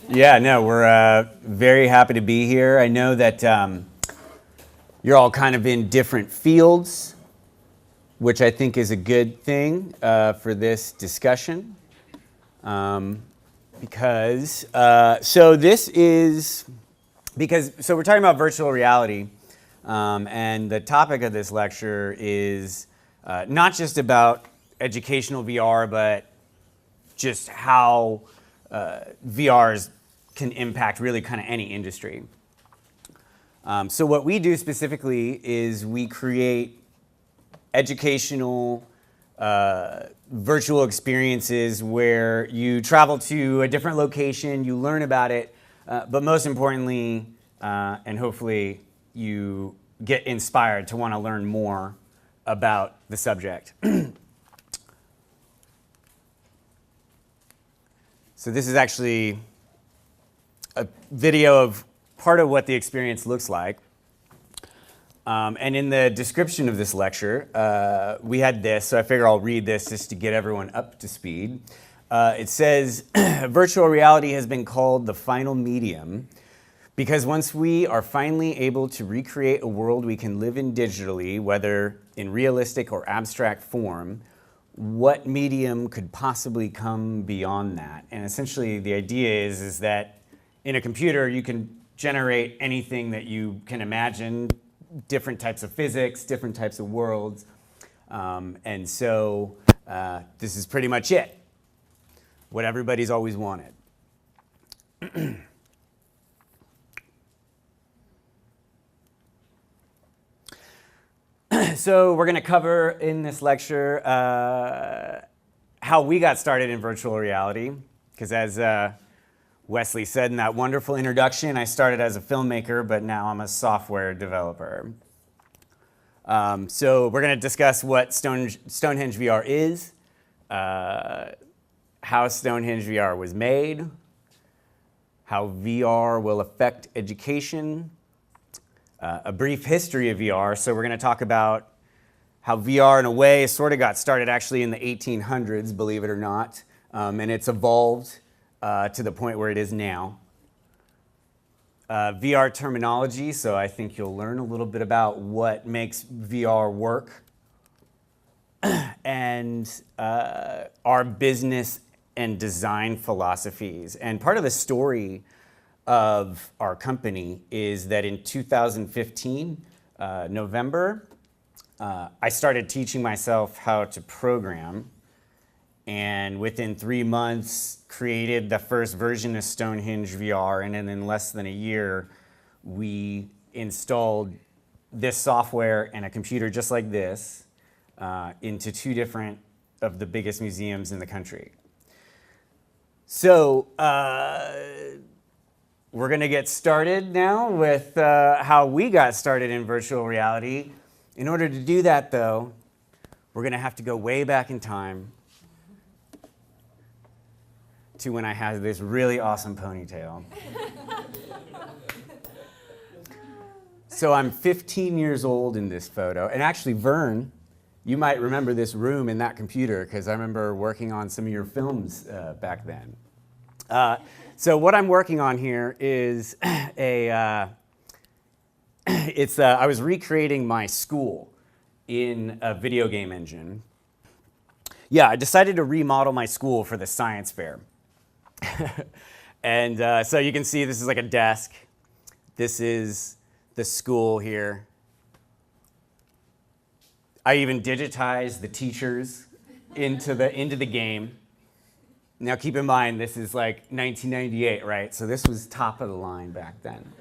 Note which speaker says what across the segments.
Speaker 1: Yeah, no, we're very happy to be here. I know that you're all kind of in different fields, which I think is a good thing for this discussion. So we're talking about virtual reality, and the topic of this lecture is not just about educational VR, but just how VRs can impact really kind of any industry. So what we do specifically is we create educational virtual experiences where you travel to a different location, you learn about it, but most importantly, and hopefully you get inspired to want to learn more about the subject. So this is actually a video of part of what the experience looks like. And in the description of this lecture, we had this, so I figure I'll read this just to get everyone up to speed. It says, virtual reality has been called the final medium because once we are finally able to recreate a world we can live in digitally, whether in realistic or abstract form, what medium could possibly come beyond that? And essentially the idea is that in a computer you can generate anything that you can imagine, different types of physics, different types of worlds. And so this is pretty much it. What everybody's always wanted. So we're going to cover in this lecture how we got started in virtual reality. Because as Wesley said in that wonderful introduction, I started as a filmmaker, but now I'm a software developer. So we're going to discuss what Stonehenge VR is, how Stonehenge VR was made, how VR will affect education, a brief history of VR. So we're going to talk about how VR in a way sort of got started actually in the 1800s, believe it or not, and it's evolved to the point where it is now. VR terminology, so I think you'll learn a little bit about what makes VR work, and our business and design philosophies. And part of the story of our company is that in 2015, November, I started teaching myself how to program, and within 3 months created the first version of Stonehenge VR, and then in less than a year we installed this software and a computer just like this into 2 different of the biggest museums in the country. So we're going to get started now with how we got started in virtual reality. In order to do that, though, we're going to have to go way back in time to when I had this really awesome ponytail. So I'm 15 years old in this photo. And actually, Vern, you might remember this room in that computer because I remember working on some of your films back then. So what I'm working on here is I was recreating my school in a video game engine. Yeah, I decided to remodel my school for the science fair. And so you can see this is like a desk. This is the school here. I even digitized the teachers into the game. Now keep in mind, this is like 1998, right? So this was top of the line back then,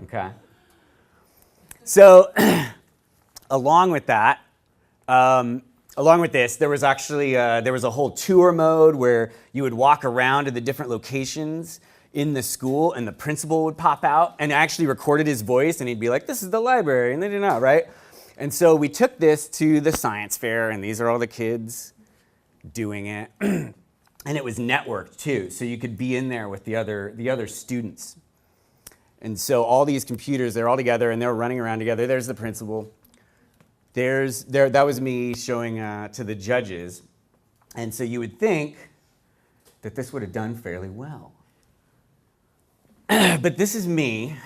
Speaker 1: okay? So along with that, along with this, there was actually there was a whole tour mode where you would walk around to the different locations in the school and the principal would pop out and actually recorded his voice and he'd be like, this is the library, and they didn't know, right? And so we took this to the science fair, and these are all the kids doing it. And it was networked too, so you could be in there with the other students. And so all these computers, they're all together and they're running around together. There's the principal. That was me showing to the judges. And so you would think that this would have done fairly well. But this is me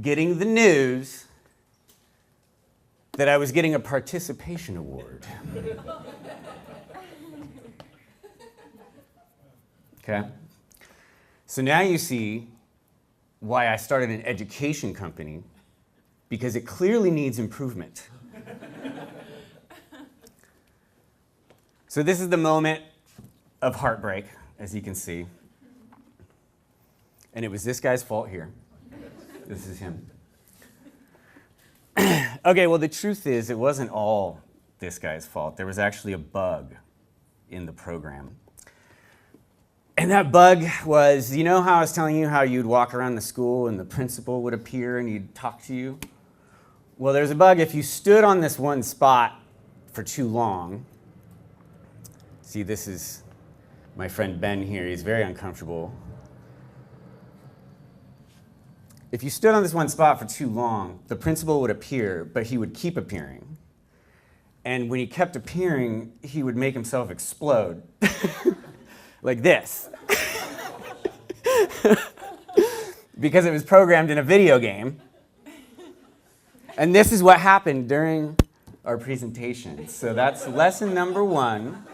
Speaker 1: getting the news that I was getting a participation award. Okay? So now you see why I started an education company, because it clearly needs improvement. So this is the moment of heartbreak, as you can see. And it was this guy's fault here. This is him. Okay, well, the truth is, it wasn't all this guy's fault. There was actually a bug in the program. And that bug was, you know how I was telling you how you'd walk around the school and the principal would appear and he'd talk to you? Well, there's a bug. If you stood on this one spot for too long, see, this is my friend Ben here. He's very uncomfortable. If you stood on this one spot for too long, the principal would appear, but he would keep appearing. And when he kept appearing, he would make himself explode. Like this. Because it was programmed in a video game. And this is what happened during our presentation. So that's lesson number 1.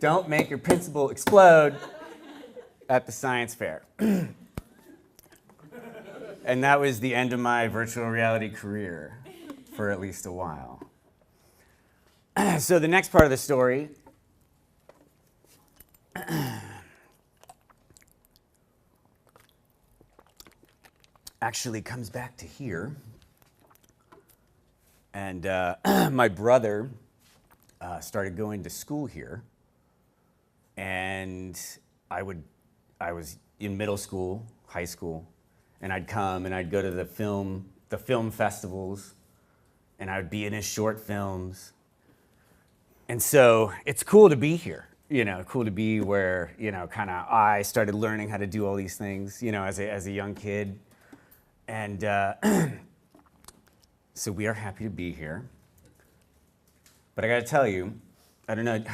Speaker 1: Don't make your principal explode at the science fair. And that was the end of my virtual reality career for at least a while. So the next part of the story actually comes back to here. And my brother started going to school here. And I was in middle school, high school, and I'd come and I'd go to the film festivals, and I would be in his short films. And so it's cool to be here, cool to be where, kind of I started learning how to do all these things, as a young kid. And so we are happy to be here. But I got to tell you, I don't know,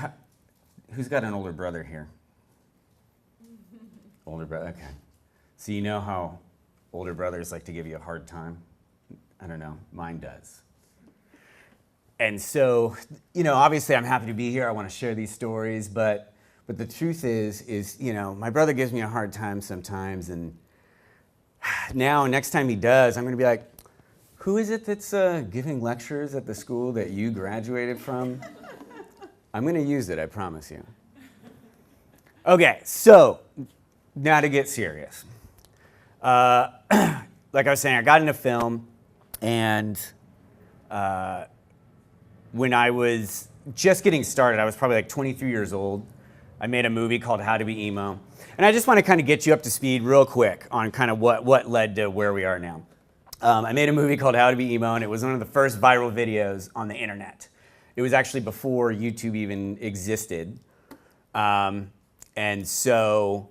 Speaker 1: who's got an older brother here? Older brother, okay. So you know how older brothers like to give you a hard time? I don't know, mine does. And so, obviously I'm happy to be here. I want to share these stories, but the truth is, my brother gives me a hard time sometimes, and now, next time he does, I'm going to be like, who is it that's giving lectures at the school that you graduated from? I'm going to use it, I promise you. Okay, so now to get serious. Like I was saying, I got into film, and when I was just getting started, I was probably like 23 years old. I made a movie called How to Be Emo. And I just want to kind of get you up to speed real quick on kind of what led to where we are now. I made a movie called How to Be Emo, and it was one of the first viral videos on the internet. It was actually before YouTube even existed. And so,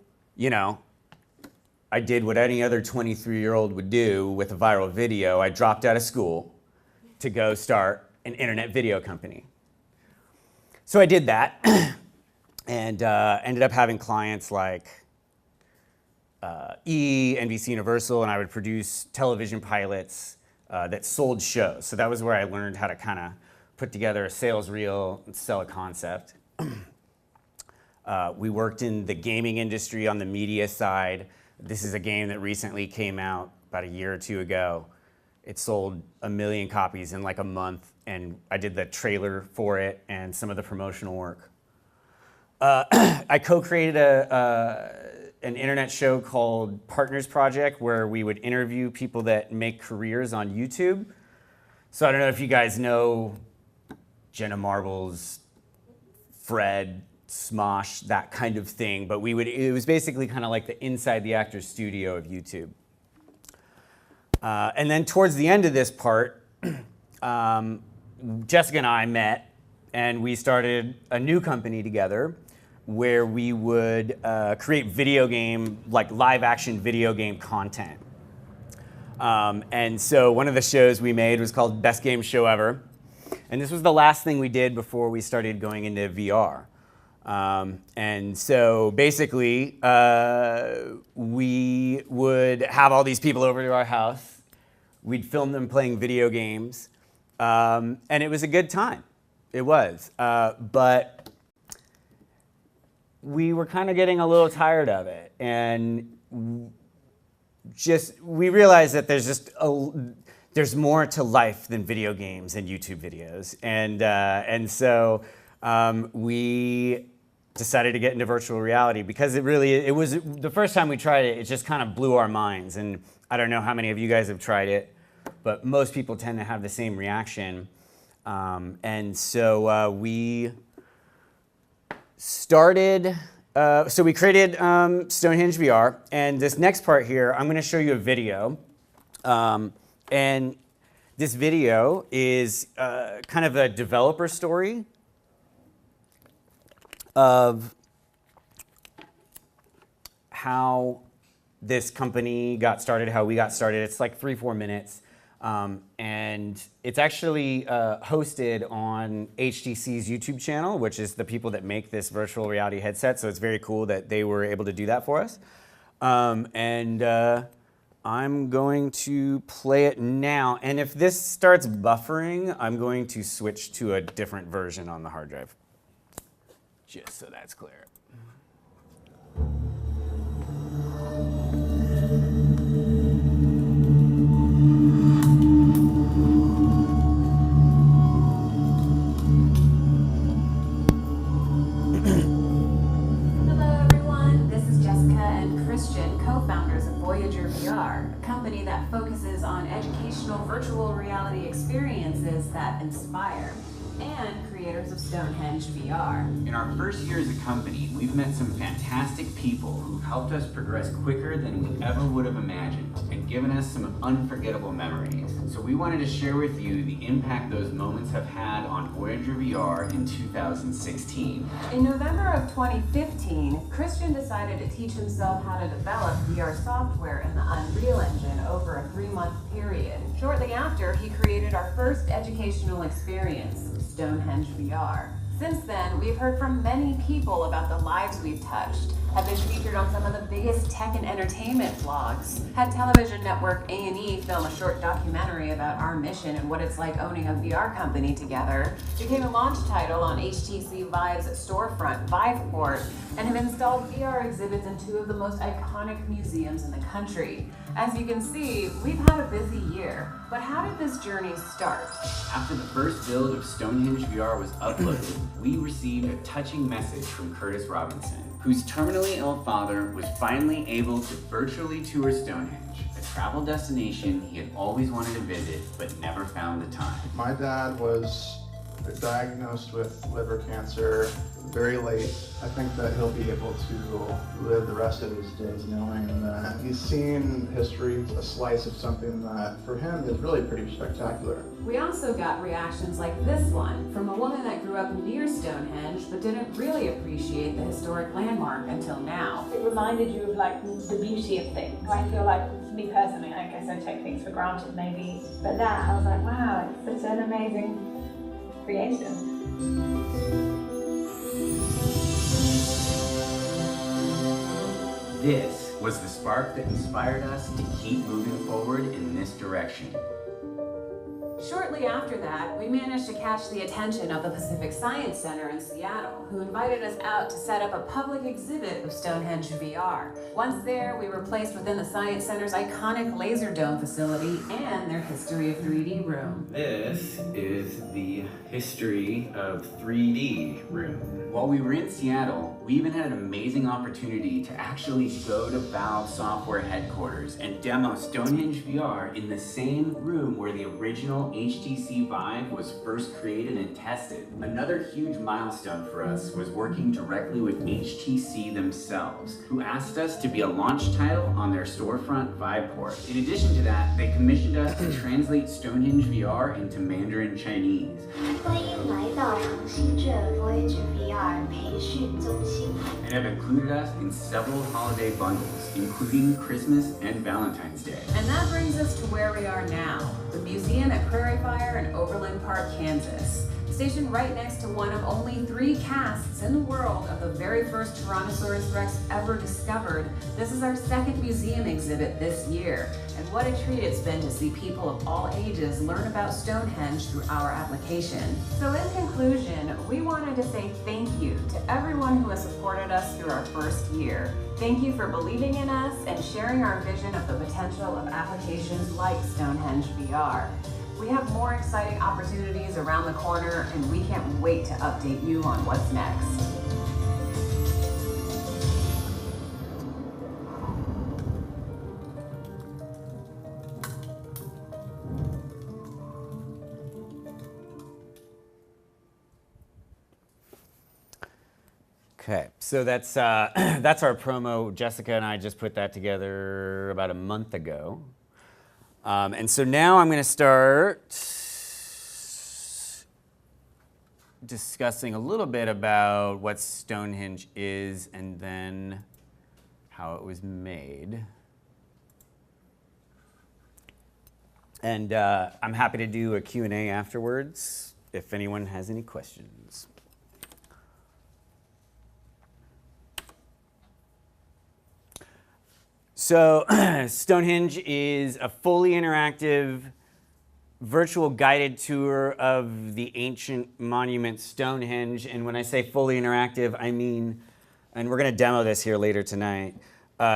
Speaker 1: I did what any other 23-year-old would do with a viral video. I dropped out of school to go start an internet video company. So I did that. And ended up having clients like NBC Universal, and I would produce television pilots that sold shows. So that was where I learned how to kind of put together a sales reel and sell a concept. We worked in the gaming industry on the media side. This is a game that recently came out about a year or two ago. It sold 1 million copies in like a month, and I did the trailer for it and some of the promotional work. I co-created an internet show called Partners Project, where we would interview people that make careers on YouTube. So I don't know if you guys know Jenna Marbles, Fred, Smosh, that kind of thing, but it was basically kind of like the inside the actor's studio of YouTube. And then towards the end of this part, Jessica and I met, and we started a new company together where we would create live action video game content. And so one of the shows we made was called Best Game Show Ever. And this was the last thing we did before we started going into VR. And so basically, we would have all these people over to our house. We'd film them playing video games. And it was a good time. It was. But we were kind of getting a little tired of it. And we realized that there's more to life than video games and YouTube videos. And so we decided to get into virtual reality because it was the first time we tried it, it just kind of blew our minds. And I don't know how many of you guys have tried it, but most people tend to have the same reaction. And so we started, so we created Stonehenge VR. And this next part here, I'm going to show you a video. And this video is kind of a developer story of how this company got started, how we got started. It's like 3-4 minutes. And it's actually hosted on HTC's YouTube channel, which is the people that make this virtual reality headset. So it's very cool that they were able to do that for us. I'm going to play it now. And if this starts buffering, I'm going to switch to a different version on the hard drive. Just so that's clear.
Speaker 2: Co-founders of VoyagerVR, a company that focuses on educational virtual reality experiences that inspire, and creators of Stonehenge VR.
Speaker 3: In our first year as a company, we've met some fantastic people who helped us progress quicker than we ever would have imagined and given us some unforgettable memories. So we wanted to share with you the impact those moments have had on VoyagerVR in 2016.
Speaker 2: In November of 2015, Christian decided to teach himself how to develop VR software in the Unreal Engine over a 3-month period. Shortly after, he created our first educational experience, Stonehenge VR. Since then, we've heard from many people about the lives we've touched, have been featured on some of the biggest tech and entertainment vlogs, had television network A&E film a short documentary about our mission and what it's like owning a VR company together, became a launch title on HTC Vive's storefront, Viveport, and have installed VR exhibits in 2 of the most iconic museums in the country. As you can see, we've had a busy year, but how did this journey start?
Speaker 3: After the first build of Stonehenge VR was uploaded, we received a touching message from Curtis Robinson, whose terminally ill father was finally able to virtually tour Stonehenge, a travel destination he had always wanted to visit but never found the time.
Speaker 4: My dad was diagnosed with liver cancer very late. I think that he'll be able to live the rest of his days knowing that he's seen history, a slice of something that for him is really pretty spectacular.
Speaker 2: We also got reactions like this one from a woman that grew up near Stonehenge but didn't really appreciate the historic landmark until now.
Speaker 5: It reminded you of like the beauty of things. I feel like, for me personally, I guess I take things for granted maybe, but that I was like, wow, it's such an amazing creation.
Speaker 3: This was the spark that inspired us to keep moving forward in this direction.
Speaker 2: Shortly after that, we managed to catch the attention of the Pacific Science Center in Seattle, who invited us out to set up a public exhibit of Stonehenge VR. Once there, we were placed within the Science Center's iconic laser dome facility and their History of 3D room.
Speaker 3: This is the History of 3D room. While we were in Seattle, we even had an amazing opportunity to actually go to Valve Software headquarters and demo Stonehenge VR in the same room where the original HTC Vive was first created and tested. Another huge milestone for us was working directly with HTC themselves, who asked us to be a launch title on their storefront Viveport. In addition to that, they commissioned us to translate Stonehenge VR into Mandarin Chinese.
Speaker 6: 欢迎来到长兴镇 VoyagerVR 培训中心。
Speaker 3: And have included us in several holiday bundles, including Christmas and Valentine's Day.
Speaker 2: And that brings us to where we are now, the museum at Prairie Fire in Overland Park, Kansas. Stationed right next to one of only 3 casts in the world of the very first Tyrannosaurus Rex ever discovered, this is our 2nd museum exhibit this year. And what a treat it's been to see people of all ages learn about Stonehenge through our application. So in conclusion, we wanted to say thank you to everyone who has supported us through our first year. Thank you for believing in us and sharing our vision of the potential of applications like Stonehenge VR. We have more exciting opportunities around the corner, and we can't wait to update you on what's next.
Speaker 1: Okay, so that's our promo. Jessica and I just put that together about a month ago. And so now I'm going to start discussing a little bit about what Stonehenge is and then how it was made. And I'm happy to do a Q&A afterwards if anyone has any questions. So Stonehenge is a fully interactive virtual guided tour of the ancient monument Stonehenge. And when I say fully interactive, I mean, and we're going to demo this here later tonight,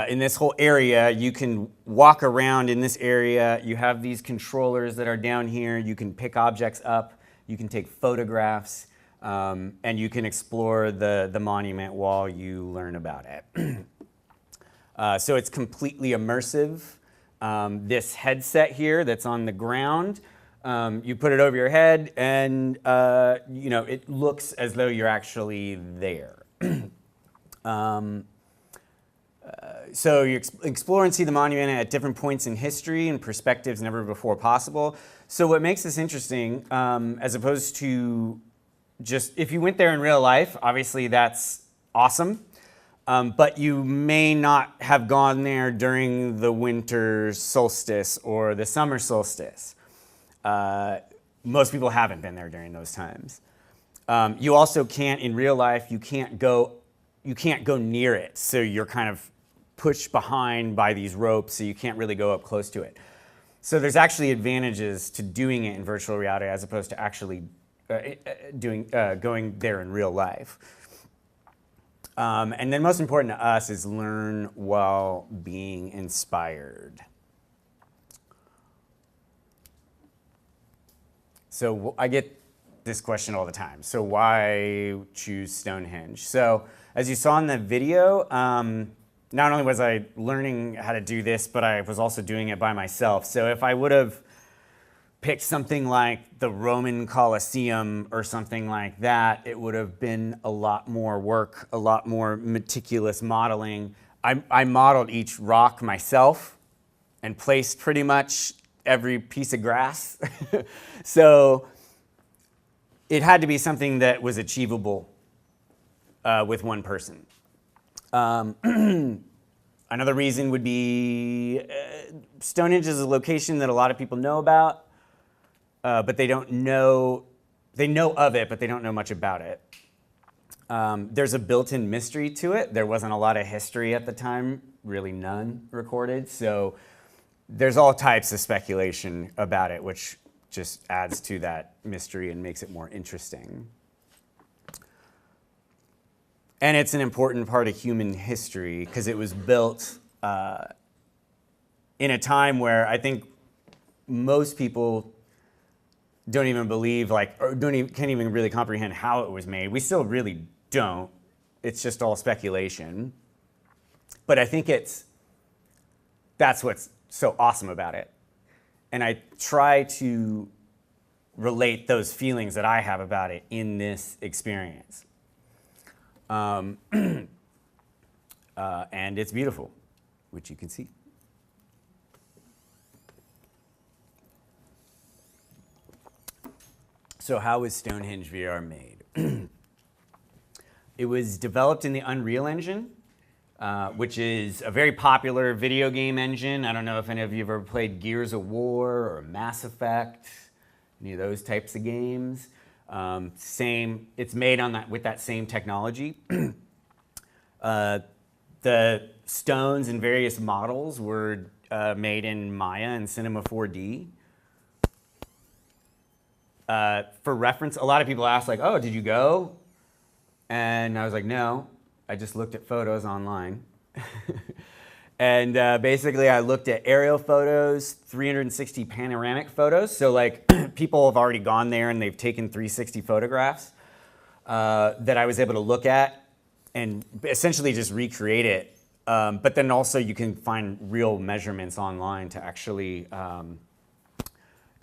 Speaker 1: in this whole area, you can walk around in this area. You have these controllers that are down here. You can pick objects up. You can take photographs. And you can explore the monument while you learn about it. So it's completely immersive. This headset here that's on the ground, you put it over your head and it looks as though you're actually there. So you explore and see the monument at different points in history and perspectives never before possible. So what makes this interesting, as opposed to just, if you went there in real life, obviously that's awesome. But you may not have gone there during the winter solstice or the summer solstice. Most people haven't been there during those times. You also can't, in real life, you can't go near it. So you're kind of pushed behind by these ropes, so you can't really go up close to it. So there's actually advantages to doing it in virtual reality as opposed to actually going there in real life. And then most important to us is learn while being inspired. So I get this question all the time. So why choose Stonehenge? So as you saw in the video, not only was I learning how to do this, but I was also doing it by myself. So if I would have picked something like the Roman Colosseum or something like that, it would have been a lot more work, a lot more meticulous modeling. I modeled each rock myself and placed pretty much every piece of grass. So it had to be something that was achievable with one person. Another reason would be Stonehenge is a location that a lot of people know about, but they know of it, but they don't know much about it. There's a built-in mystery to it. There wasn't a lot of history at the time, really none recorded. So there's all types of speculation about it, which just adds to that mystery and makes it more interesting. And it's an important part of human history because it was built in a time where I think most people don't even believe, or can't even really comprehend how it was made. We still really don't. It's just all speculation. But I think that's what's so awesome about it. And I try to relate those feelings that I have about it in this experience. And it's beautiful, which you can see. So how was Stonehenge VR made? It was developed in the Unreal Engine, which is a very popular video game engine. I don't know if any of you have ever played Gears of War or Mass Effect, any of those types of games. It's made on with that same technology. The stones and various models were made in Maya and Cinema 4D. For reference, a lot of people ask like, oh, did you go? And I was like, no, I just looked at photos online. And basically I looked at aerial photos, 360 panoramic photos. So like people have already gone there and they've taken 360 photographs that I was able to look at and essentially just recreate it. But then also you can find real measurements online to actually,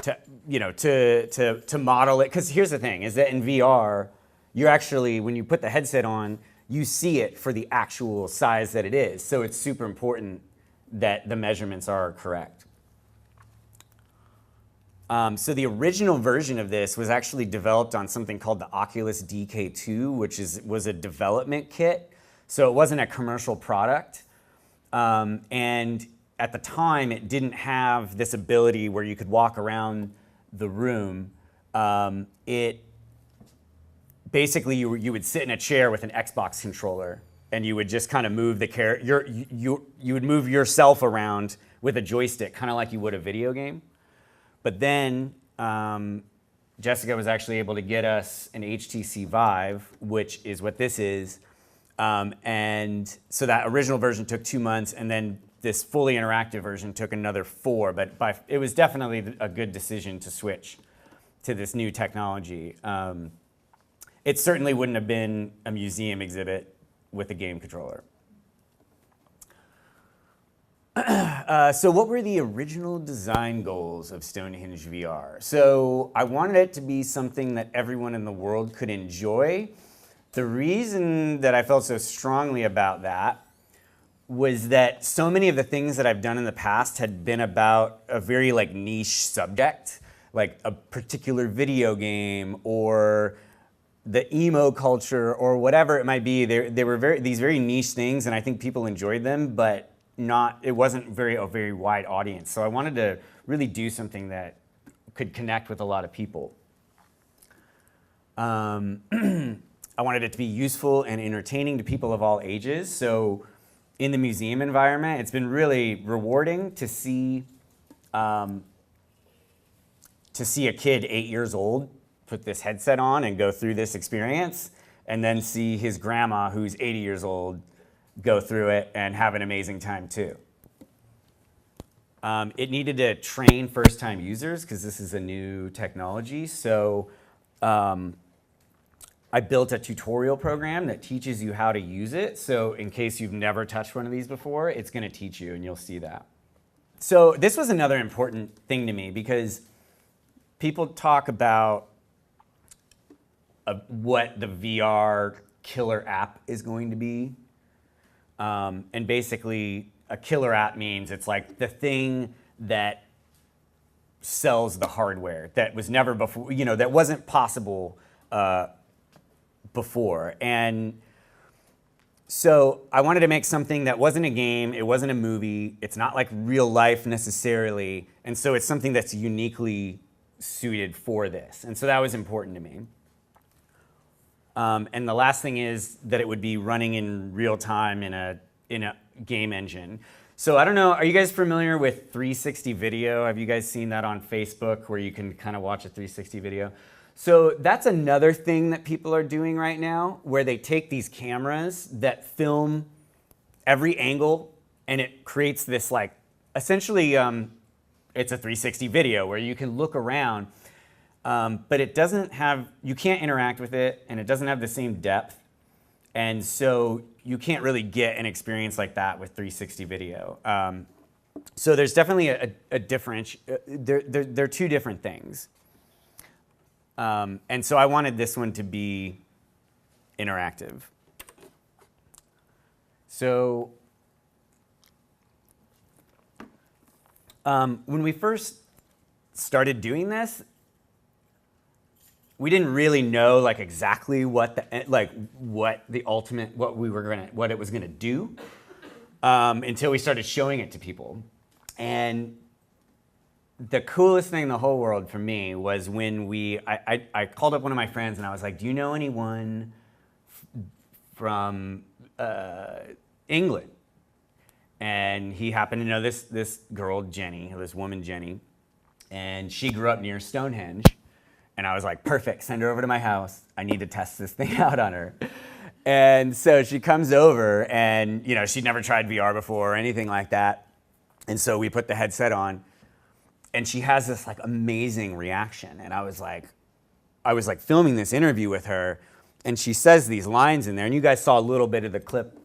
Speaker 1: to model it. Because here's the thing, is that in VR, you're actually, when you put the headset on, you see it for the actual size that it is. So it's super important that the measurements are correct. So the original version of this was actually developed on something called the Oculus DK2, which was a development kit. So it wasn't a commercial product. And at the time, it didn't have this ability where you could walk around the room. Basically, you would sit in a chair with an Xbox controller, and you would just kind of move you would move yourself around with a joystick, kind of like you would a video game. But then Jessica was actually able to get us an HTC Vive, which is what this is. And so that original version took 2 months, and then this fully interactive version took another 4. But it was definitely a good decision to switch to this new technology. It certainly wouldn't have been a museum exhibit with a game controller. So what were the original design goals of Stonehenge VR? So I wanted it to be something that everyone in the world could enjoy. The reason that I felt so strongly about that was that so many of the things that I've done in the past had been about a very niche subject, like a particular video game or the emo culture or whatever it might be. They were these very niche things, and I think people enjoyed them, but it wasn't a very wide audience. So I wanted to really do something that could connect with a lot of people. I wanted it to be useful and entertaining to people of all ages. So in the museum environment, it's been really rewarding to see a kid 8 years old put this headset on and go through this experience, and then see his grandma, who's 80 years old, go through it and have an amazing time too. It needed to train first-time users because this is a new technology. So I built a tutorial program that teaches you how to use it. So in case you've never touched one of these before, it's going to teach you, and you'll see that. So this was another important thing to me because people talk about what the VR killer app is going to be. And basically, a killer app means it's like the thing that sells the hardware that was never before, that wasn't possible before. And so I wanted to make something that wasn't a game, it wasn't a movie, it's not like real life necessarily, and so it's something that's uniquely suited for this. And so that was important to me. And the last thing is that it would be running in real time in a game engine. So I don't know, are you guys familiar with 360 video? Have you guys seen that on Facebook where you can kind of watch a 360 video? So that's another thing that people are doing right now, where they take these cameras that film every angle, and it creates this essentially it's a 360 video where you can look around. But it doesn't have, you can't interact with it, and it doesn't have the same depth. And so you can't really get an experience like that with 360 video. So there's definitely a difference. They're two different things. And so I wanted this one to be interactive. So when we first started doing this, we didn't really know exactly what it was gonna do until we started showing it to people. And the coolest thing in the whole world for me was when I called up one of my friends and I was like, do you know anyone from England? And he happened to know this girl, Jenny, this woman, Jenny, and she grew up near Stonehenge. And I was like, perfect, send her over to my house. I need to test this thing out on her. And so she comes over and, you know, she'd never tried VR before or anything like that. And so we put the headset on and she has this like amazing reaction. And I was like filming this interview with her and she says these lines in there, and you guys saw a little bit of the clip,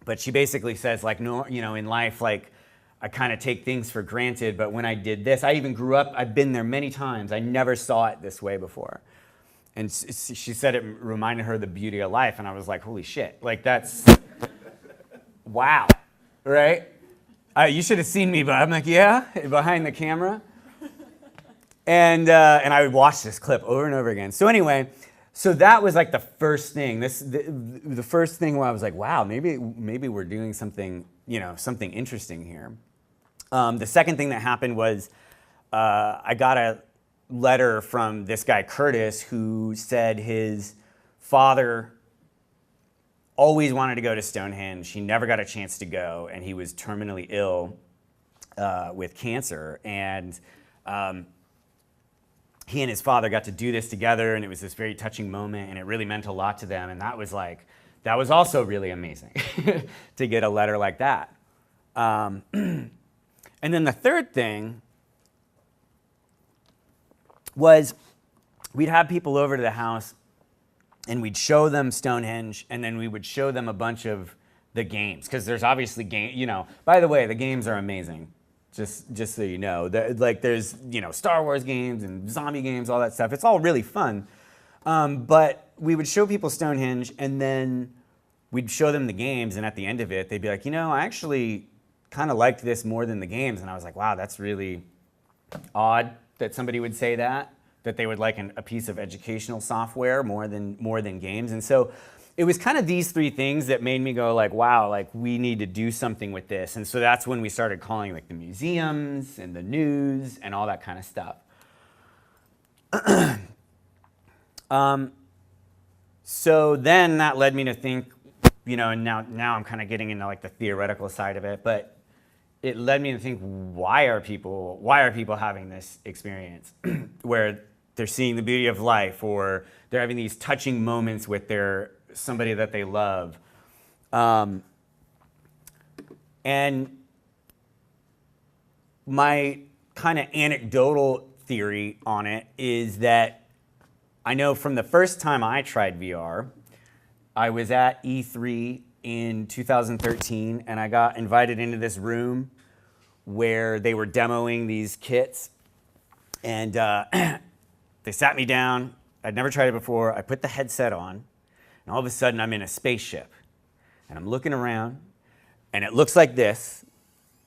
Speaker 1: but she basically says like, no, you know, in life, like I kind of take things for granted, but when I did this, I even grew up, I've been there many times. I never saw it this way before. And she said it reminded her of the beauty of life. And I was like, holy shit, like that's, wow, right? You should have seen me, but I'm like, yeah, behind the camera. And I would watch this clip over and over again. So anyway, so that was like the first thing. The first thing where I was like, wow, maybe we're doing something, you know, something interesting here. The second thing that happened was I got a letter from this guy, Curtis, who said his father always wanted to go to Stonehenge. He never got a chance to go, and he was terminally ill with cancer. And he and his father got to do this together, and it was this very touching moment, and it really meant a lot to them. And that was also really amazing to get a letter like that. And then the third thing was we'd have people over to the house and we'd show them Stonehenge, and then we would show them a bunch of the games, because there's obviously game, you know, by the way, the games are amazing. Just so you know, like there's, you know, Star Wars games and zombie games, all that stuff. It's all really fun. But we would show people Stonehenge, and then we'd show them the games, and at the end of it, they'd be like, you know, I actually kind of liked this more than the games. And I was like, wow, that's really odd that somebody would say that they would like a piece of educational software more than games. And so it was kind of these three things that made me go like, wow, like we need to do something with this. And so that's when we started calling like the museums and the news and all that kind of stuff. So then that led me to think, you know, and now I'm kind of getting into like the theoretical side of it, but it led me to think, why are people having this experience where they're seeing the beauty of life, or they're having these touching moments with somebody that they love? And my kind of anecdotal theory on it is that I know from the first time I tried VR, I was at E3 in 2013, and I got invited into this room where they were demoing these kits, and they sat me down. I'd never tried it before. I put the headset on, and all of a sudden I'm in a spaceship, and I'm looking around, and it looks like this.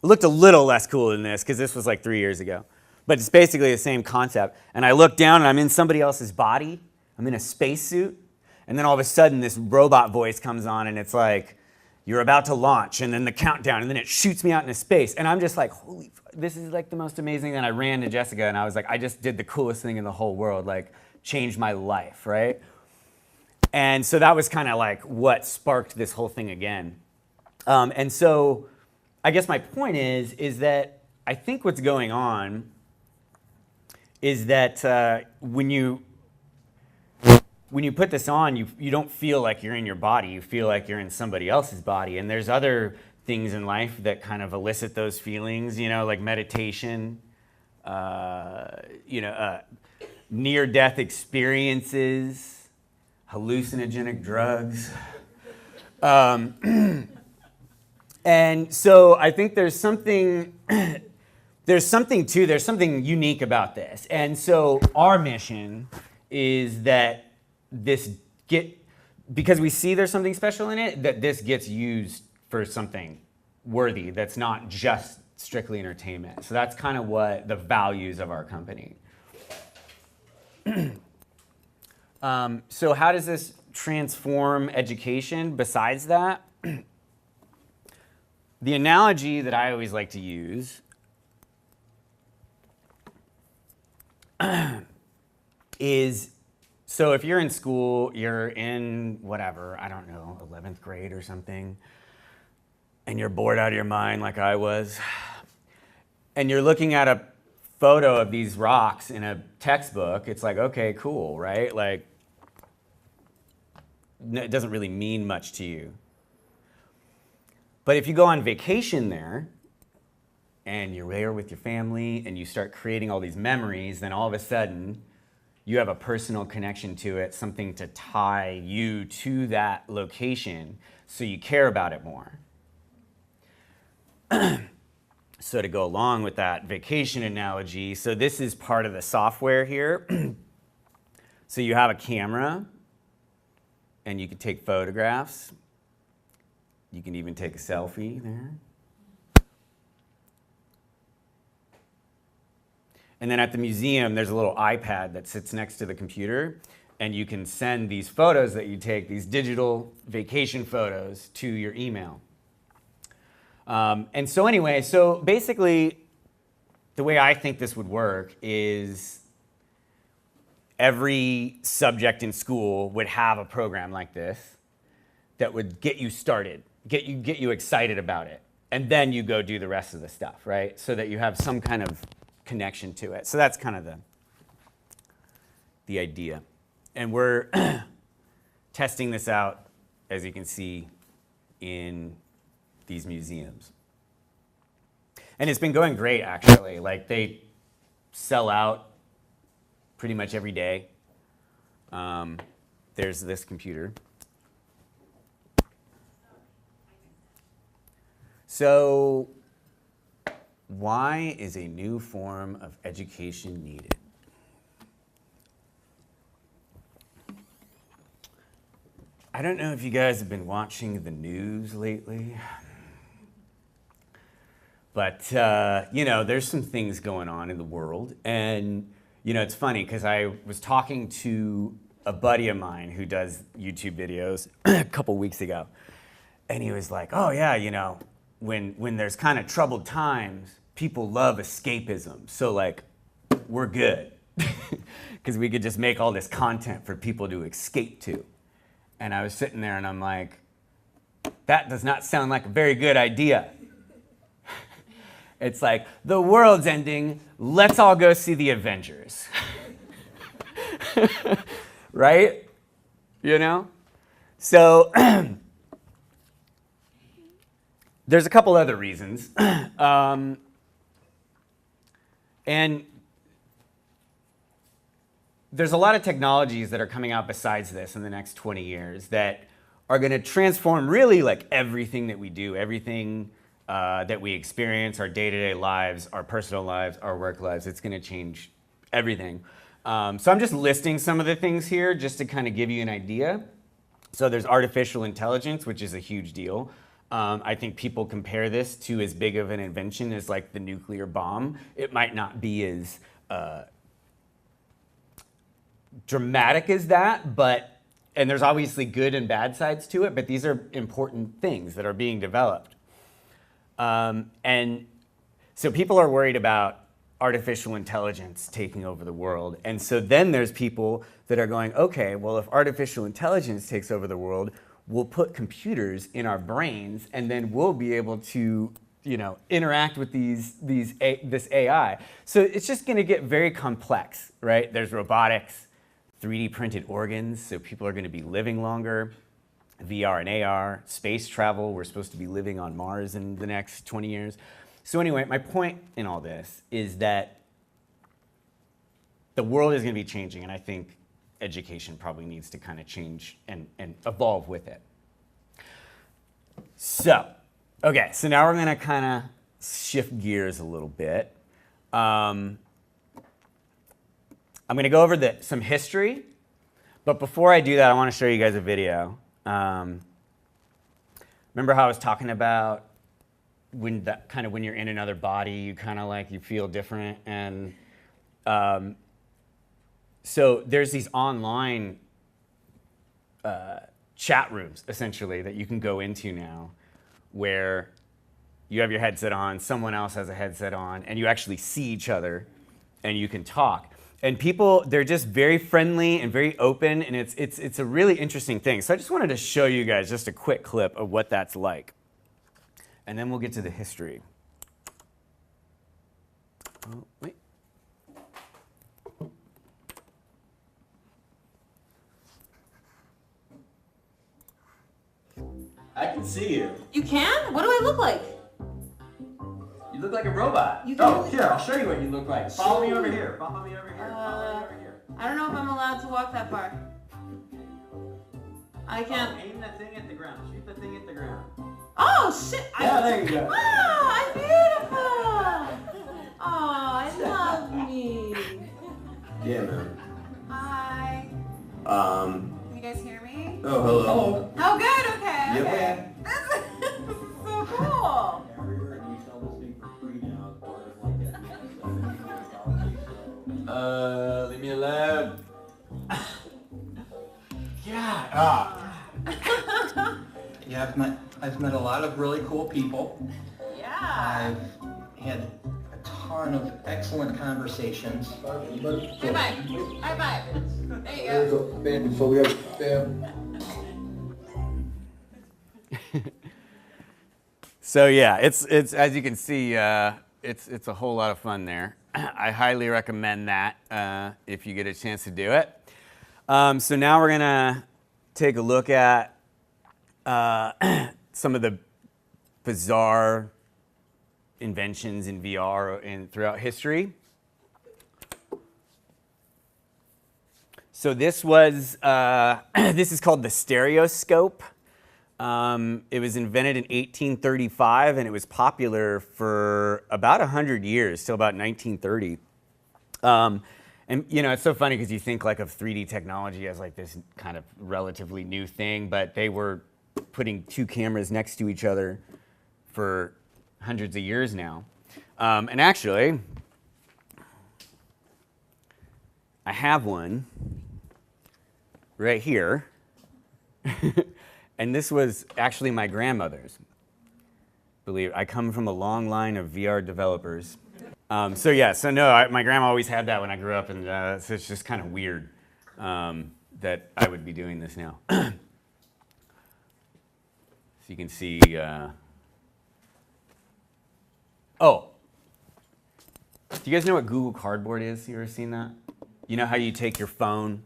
Speaker 1: It looked a little less cool than this, because this was like 3 years ago, but it's basically the same concept. And I look down, and I'm in somebody else's body. I'm in a spacesuit. And then all of a sudden, this robot voice comes on, and it's like, you're about to launch, and then the countdown, and then it shoots me out into space. And I'm just like, holy, this is like the most amazing. And I ran to Jessica, and I was like, I just did the coolest thing in the whole world, like changed my life, right? And so that was kind of like what sparked this whole thing again. And so I guess my point is that I think what's going on is that when you put this on, you don't feel like you're in your body. You feel like you're in somebody else's body. And there's other things in life that kind of elicit those feelings, you know, like meditation, near-death experiences, hallucinogenic drugs. And so I think there's something unique about this. And so our mission is that because we see there's something special in it, that this gets used for something worthy that's not just strictly entertainment. So that's kind of what the values of our company. So how does this transform education besides that? The analogy that I always like to use is, so if you're in school, you're in whatever, I don't know, 11th grade or something, and you're bored out of your mind like I was, and you're looking at a photo of these rocks in a textbook, it's like, okay, cool, right? Like, it doesn't really mean much to you. But if you go on vacation there, and you're there with your family, and you start creating all these memories, then all of a sudden, you have a personal connection to it, something to tie you to that location, so you care about it more. So to go along with that vacation analogy, so this is part of the software here. So you have a camera, and you can take photographs. You can even take a selfie there. And then at the museum, there's a little iPad that sits next to the computer, and you can send these photos that you take, these digital vacation photos, to your email. And so anyway, so basically, the way I think this would work is every subject in school would have a program like this that would get you started, get you excited about it, and then you go do the rest of the stuff, right? So that you have some kind of connection to it. So that's kind of the idea. And we're testing this out, as you can see, in these museums. And it's been going great, actually. Like, they sell out pretty much every day. There's this computer. So, why is a new form of education needed? I don't know if you guys have been watching the news lately, but you know, there's some things going on in the world, and you know, it's funny because I was talking to a buddy of mine who does YouTube videos a couple weeks ago, and he was like, "Oh yeah, you know, when there's kind of troubled times, people love escapism. So like, we're good because we could just make all this content for people to escape to." And I was sitting there and I'm like, that does not sound like a very good idea. It's like, the world's ending, let's all go see the Avengers. Right? You know? So, there's a couple other reasons. And there's a lot of technologies that are coming out besides this in the next 20 years that are going to transform really like everything that we do, everything that we experience, our day-to-day lives, our personal lives, our work lives. It's going to change everything. So I'm just listing some of the things here just to kind of give you an idea. So there's artificial intelligence, which is a huge deal. I think people compare this to as big of an invention as like the nuclear bomb. It might not be as dramatic as that, but, and there's obviously good and bad sides to it, but these are important things that are being developed. And so people are worried about artificial intelligence taking over the world. And so then there's people that are going, okay, well, if artificial intelligence takes over the world, we'll put computers in our brains, and then we'll be able to, you know, interact with this AI. So it's just going to get very complex, right? There's robotics, 3D printed organs, so people are going to be living longer, VR and AR, space travel. We're supposed to be living on Mars in the next 20 years. So anyway, my point in all this is that the world is going to be changing, and I think education probably needs to kind of change and evolve with it. So, okay, so now we're going to kind of shift gears a little bit. I'm going to go over some history, but before I do that, I want to show you guys a video. Remember how I was talking about when you're in another body, you kind of like, you feel different, and so there's these online chat rooms, essentially, that you can go into now, where you have your headset on, someone else has a headset on, and you actually see each other, and you can talk. And people, they're just very friendly and very open, and it's a really interesting thing. So I just wanted to show you guys just a quick clip of what that's like. And then we'll get to the history. Oh, wait.
Speaker 3: I can see you.
Speaker 7: You can? What do I look like?
Speaker 3: You look like a robot.
Speaker 7: You can-
Speaker 3: Oh, here, I'll show you what you look like. Follow me over here. Follow me over here. Follow me over here.
Speaker 7: I don't know if I'm allowed to walk that far. I can't.
Speaker 3: Oh, aim the thing at the ground. Shoot the thing at the ground.
Speaker 7: Oh shit!
Speaker 3: Yeah, there you go.
Speaker 7: Oh, I'm beautiful. Oh, I love me.
Speaker 3: Yeah, man.
Speaker 7: Hi.
Speaker 3: Um.
Speaker 7: Can you guys hear me?
Speaker 3: Oh, hello.
Speaker 7: Oh, good. Okay.
Speaker 3: Yep.
Speaker 7: Okay. This is so cool.
Speaker 3: Leave me alone. Yeah.
Speaker 8: Yeah, I've met a lot of really cool people.
Speaker 7: Yeah.
Speaker 8: I've had a ton of excellent conversations.
Speaker 7: High five. High five. There you go.
Speaker 9: So we have
Speaker 1: So yeah, it's as you can see, it's a whole lot of fun there. I highly recommend that if you get a chance to do it. So now we're gonna take a look at some of the bizarre inventions in VR throughout history. So this was this is called the stereoscope. It was invented in 1835, and it was popular for about 100 years, till about 1930. And you know, it's so funny because you think like of 3D technology as like this kind of relatively new thing, but they were putting two cameras next to each other for hundreds of years now. And actually, I have one right here. And this was actually my grandmother's. Believe it, I come from a long line of VR developers. So yeah, so no, my grandma always had that when I grew up, and so it's just kind of weird that I would be doing this now. So you can see, oh, do you guys know what Google Cardboard is? You ever seen that? You know how you take your phone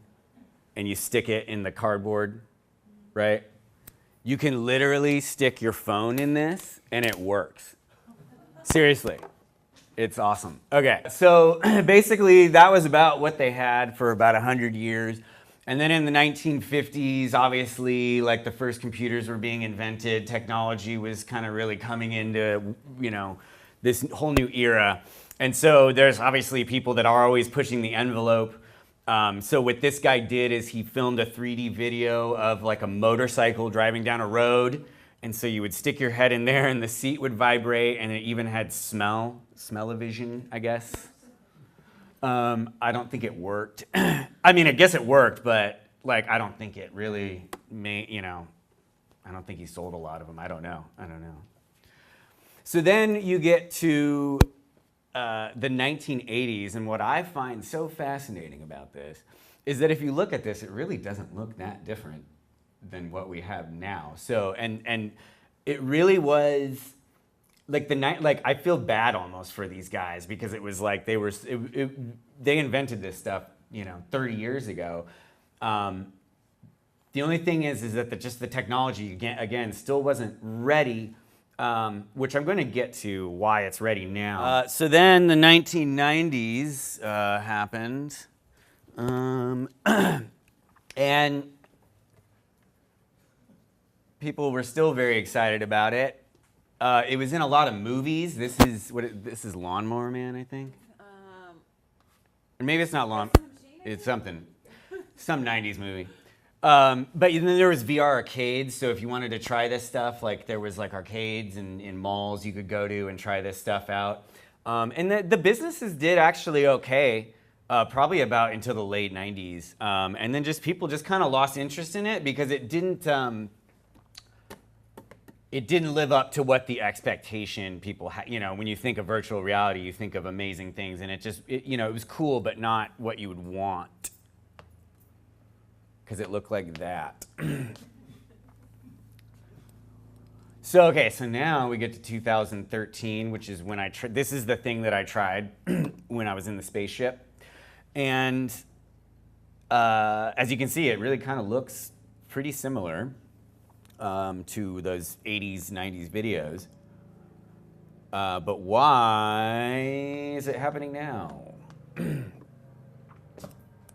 Speaker 1: and you stick it in the cardboard, right? You can literally stick your phone in this and it works. Seriously. It's awesome. Okay, so basically that was about what they had for about 100 years. And then in the 1950s, obviously, like the first computers were being invented, technology was kind of really coming into, you know, this whole new era. And so there's obviously people that are always pushing the envelope. So what this guy did is he filmed a 3D video of like a motorcycle driving down a road. And so you would stick your head in there and the seat would vibrate, and it even had smell-o-vision, I guess. I don't think it worked. I mean, I guess it worked, but like, I don't think it really you know, I don't think he sold a lot of them. I don't know. So then you get to the 1980s, and what I find so fascinating about this is that if you look at this, it really doesn't look that different than what we have now. So, and it really was like like I feel bad almost for these guys, because it was like they invented this stuff, you know, 30 years ago. The only thing is that just the technology again still wasn't ready, which I'm going to get to why it's ready now. So then the 1990s happened, and people were still very excited about it. It was in a lot of movies. This is Lawnmower Man, I think. Or maybe it's not it's something. Some 90s movie. But then there was VR arcades, so if you wanted to try this stuff, like there was like arcades in malls you could go to and try this stuff out. And the businesses did actually okay, probably about until the late 90s. And then people just kind of lost interest in it because it didn't, it didn't live up to what the expectation people had. You know, when you think of virtual reality, you think of amazing things, and it was cool, but not what you would want, because it looked like that. So now we get to 2013, which is when this is the thing that I tried when I was in the spaceship. And as you can see, it really kind of looks pretty similar to those 80s, 90s videos. But why is it happening now?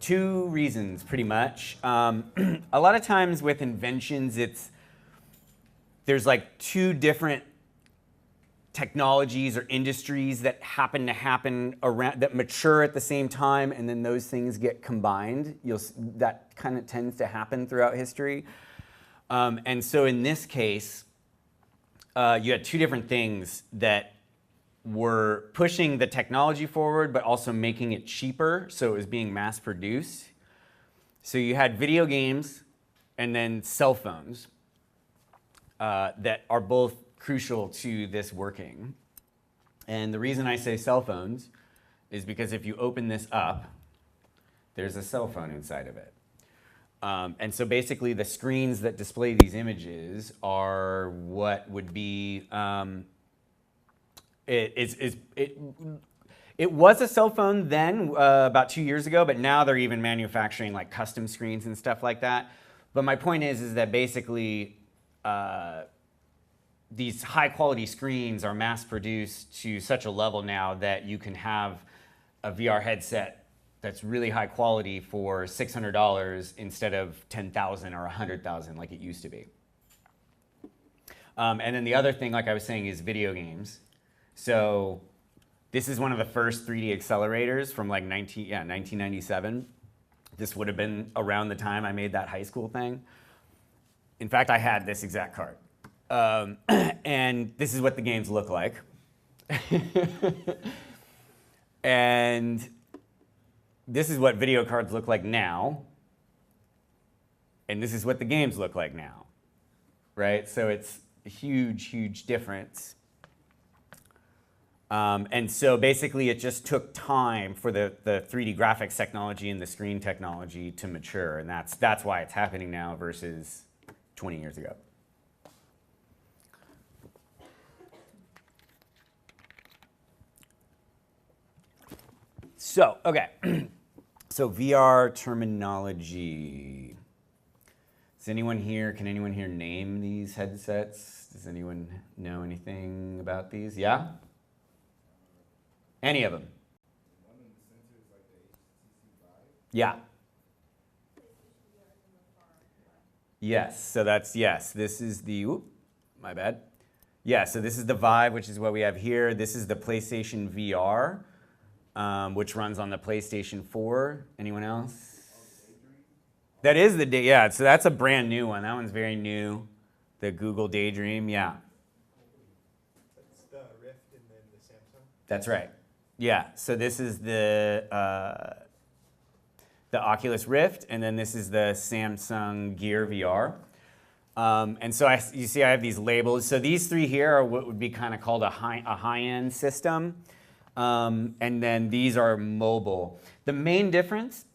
Speaker 1: Two reasons, pretty much. A lot of times with inventions, there's like two different technologies or industries that happen around, that mature at the same time, and then those things get combined. That kind of tends to happen throughout history. And so in this case, you had two different things that were pushing the technology forward, but also making it cheaper, so it was being mass produced. So you had video games and then cell phones that are both crucial to this working. And the reason I say cell phones is because if you open this up, there's a cell phone inside of it. And so basically the screens that display these images are what would be, it was a cell phone then, about 2 years ago, but now they're even manufacturing like custom screens and stuff like that. But my point is that basically these high quality screens are mass produced to such a level now that you can have a VR headset that's really high quality for $600 instead of $10,000 or $100,000 like it used to be. And then the other thing, like I was saying, is video games. So this is one of the first 3D accelerators from like 1997. This would have been around the time I made that high school thing. In fact, I had this exact card. And this is what the games look like. And this is what video cards look like now. And this is what the games look like now, right? So it's a huge, huge difference. And so basically it just took time for the 3D graphics technology and the screen technology to mature. And that's why it's happening now versus 20 years ago. So, okay. So VR terminology. Can anyone here name these headsets? Does anyone know anything about these? Yeah? Any of them? Yeah. Yes, so that's, yes, this is the, my bad. Yeah, so this is the Vive, which is what we have here. This is the PlayStation VR, which runs on the PlayStation 4. Anyone else? That is the, yeah, so that's a brand new one. That one's very new. The Google Daydream, yeah.
Speaker 9: That's the Rift and then the Samsung?
Speaker 1: That's right. Yeah, so this is the Oculus Rift, and then this is the Samsung Gear VR. And so you see I have these labels. So these three here are what would be kind of called a high-end system. And then these are mobile. The main difference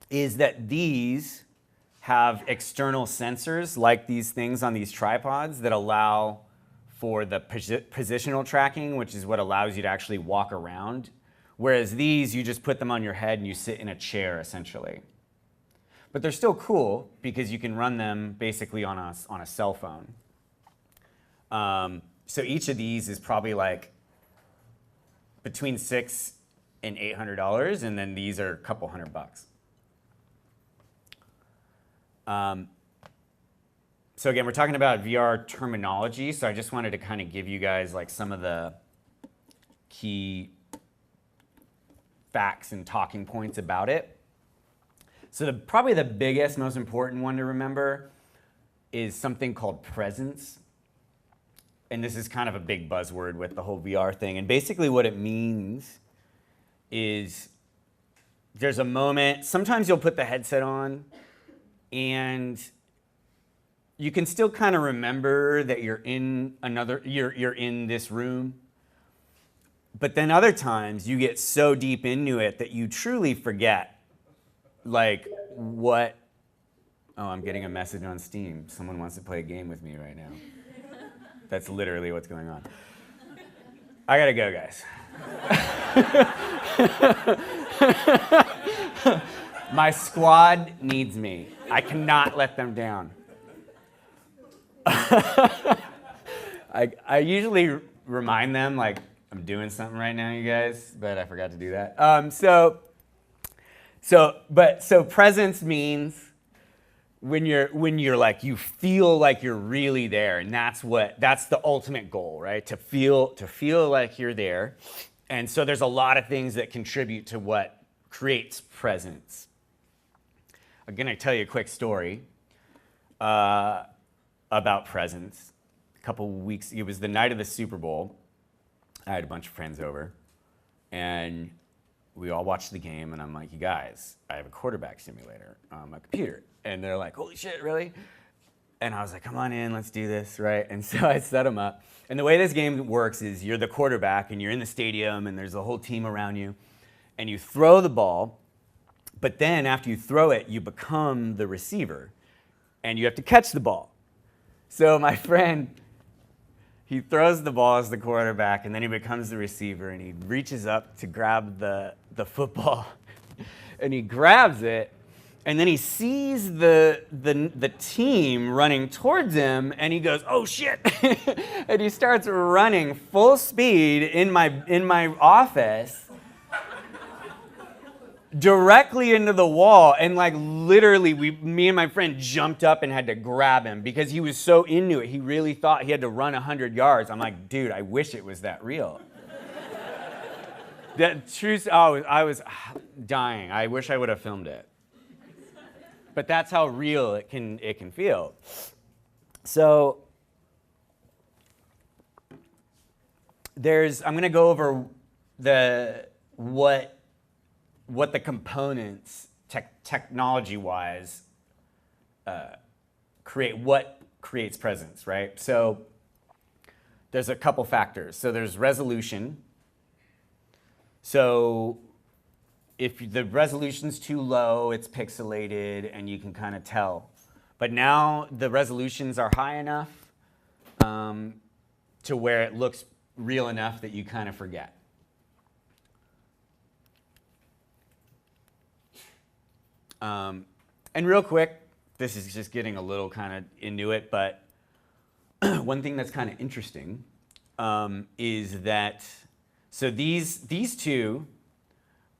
Speaker 1: is that these have external sensors like these things on these tripods that allow for the positional tracking, which is what allows you to actually walk around. Whereas these, you just put them on your head and you sit in a chair, essentially. But they're still cool because you can run them basically on a cell phone. So each of these is probably like between $600 and $800, and then these are a couple $100. So again, we're talking about VR terminology, so I just wanted to kind of give you guys like some of the key facts and talking points about it. So probably the biggest, most important one to remember is something called presence. And this is kind of a big buzzword with the whole VR thing. And basically what it means is there's a moment, sometimes you'll put the headset on and you can still kind of remember that you're in you're in this room. But then other times you get so deep into it that you truly forget, like, what. Oh, I'm getting a message on Steam. Someone wants to play a game with me right now. That's literally what's going on. I gotta go, guys. My squad needs me. I cannot let them down. I usually remind them, like, I'm doing something right now, you guys, but I forgot to do that. So presence means when you're like, you feel like you're really there, and that's the ultimate goal, right? To feel like you're there. And so there's a lot of things that contribute to what creates presence. I'm gonna tell you a quick story about presence. A couple weeks, it was the night of the Super Bowl. I had a bunch of friends over, and we all watched the game, and I'm like, you guys, I have a quarterback simulator on my computer. And they're like, holy shit, really? And I was like, come on in, let's do this, right? And so I set them up. And the way this game works is you're the quarterback, and you're in the stadium, and there's a whole team around you, and you throw the ball, but then after you throw it, you become the receiver, and you have to catch the ball. So my friend, he throws the ball as the quarterback, and then he becomes the receiver, and he reaches up to grab the football, and he grabs it, and then he sees the team running towards him, and he goes, oh shit, and he starts running full speed in my office, directly into the wall, and like literally me and my friend jumped up and had to grab him because he was so into it. He really thought he had to run 100 yards. I'm like, dude, I wish it was that real. The truth, I was dying. I wish I would have filmed it. But that's how real it can feel. So I'm going to go over what the components, technology-wise, creates presence, right? So there's a couple factors. So there's resolution. So if the resolution's too low, it's pixelated, and you can kind of tell. But now the resolutions are high enough to where it looks real enough that you kind of forget. And real quick, this is just getting a little kind of into it, but one thing that's kind of interesting is that, so these two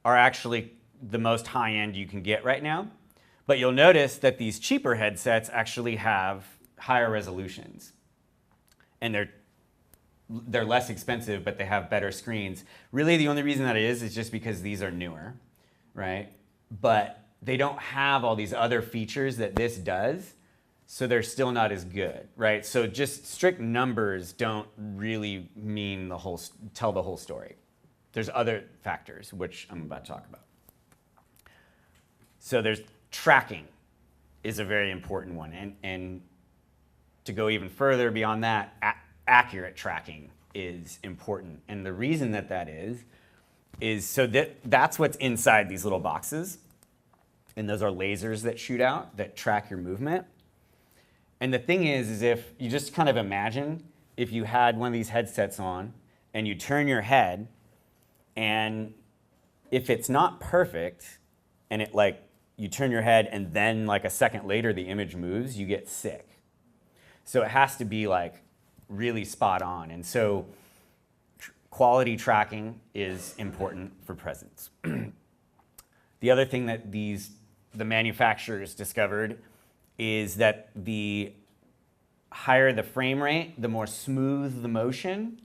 Speaker 1: are actually the most high-end you can get right now, but you'll notice that these cheaper headsets actually have higher resolutions, and they're less expensive, but they have better screens. Really, the only reason that is just because these are newer, right? But they don't have all these other features that this does, so they're still not as good, right? So just strict numbers don't really mean tell the whole story. There's other factors, which I'm about to talk about. So there's tracking is a very important one, and to go even further beyond that, accurate tracking is important. And the reason that is so that's what's inside these little boxes. And those are lasers that shoot out that track your movement. And the thing is if you just kind of imagine if you had one of these headsets on and you turn your head, and if it's not perfect and you turn your head and then like a second later the image moves, you get sick. So it has to be like really spot on. And so quality tracking is important for presence. The other thing that the manufacturers discovered is that the higher the frame rate, the more smooth the motion,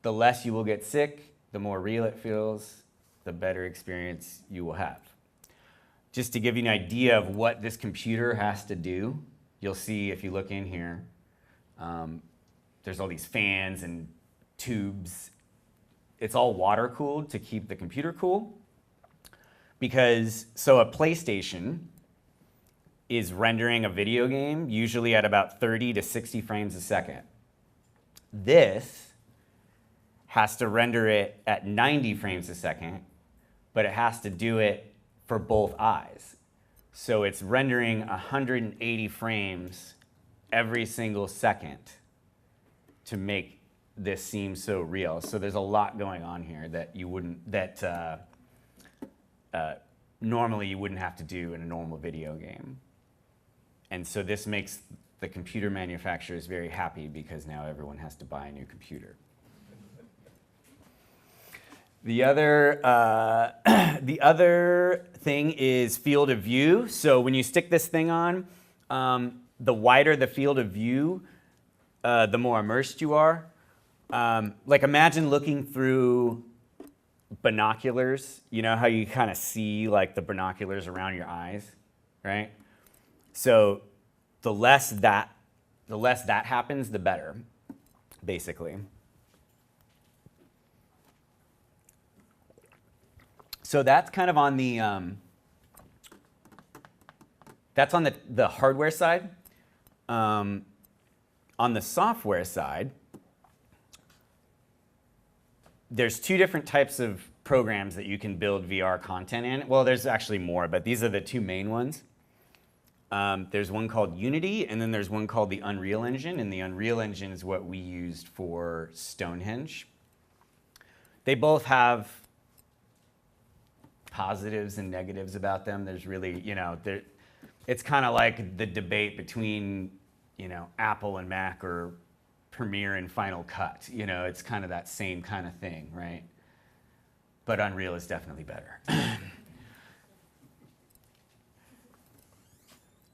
Speaker 1: the less you will get sick, the more real it feels, the better experience you will have. Just to give you an idea of what this computer has to do, you'll see if you look in here, there's all these fans and tubes. It's all water cooled to keep the computer cool. So a PlayStation is rendering a video game, usually at about 30 to 60 frames a second. This has to render it at 90 frames a second, but it has to do it for both eyes. So it's rendering 180 frames every single second to make this seem so real. So there's a lot going on here that you wouldn't, normally you wouldn't have to do in a normal video game. And so this makes the computer manufacturers very happy because now everyone has to buy a new computer. The other thing is field of view. So when you stick this thing on, the wider the field of view, the more immersed you are. Like imagine looking through binoculars. You know how you kind of see like the binoculars around your eyes, right? So the less that happens, the better, basically. So that's kind of on the that's on the hardware side. On the software side, there's two different types of programs that you can build VR content in. Well, there's actually more, but these are the two main ones. There's one called Unity, and then there's one called the Unreal Engine, and the Unreal Engine is what we used for Stonehenge. They both have positives and negatives about them. There's really, it's kind of like the debate between, Apple and Mac or Premiere and Final Cut. It's kind of that same kind of thing, right? But Unreal is definitely better.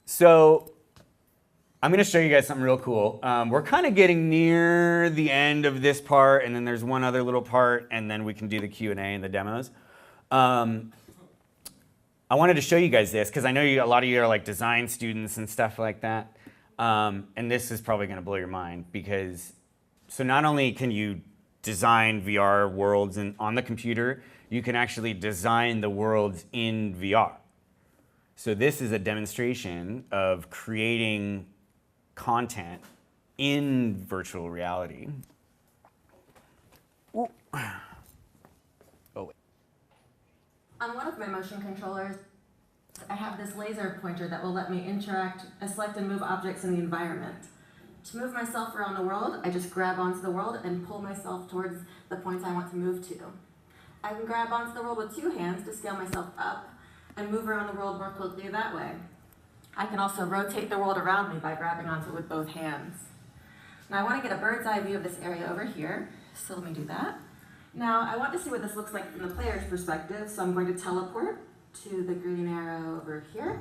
Speaker 1: So I'm going to show you guys something real cool. We're kind of getting near the end of this part, and then there's one other little part, and then we can do the Q&A and the demos. I wanted to show you guys this because I know a lot of you are like design students and stuff like that. And this is probably going to blow your mind because, so not only can you design VR worlds on the computer, you can actually design the worlds in VR. So this is a demonstration of creating content in virtual reality. Ooh. Oh, wait.
Speaker 10: On one of my motion controllers, I have this laser pointer that will let me interact, select and move objects in the environment. To move myself around the world, I just grab onto the world and pull myself towards the points I want to move to. I can grab onto the world with two hands to scale myself up and move around the world more quickly that way. I can also rotate the world around me by grabbing onto it with both hands. Now I want to get a bird's eye view of this area over here, so let me do that. Now I want to see what this looks like from the player's perspective, so I'm going to teleport to the green arrow over here,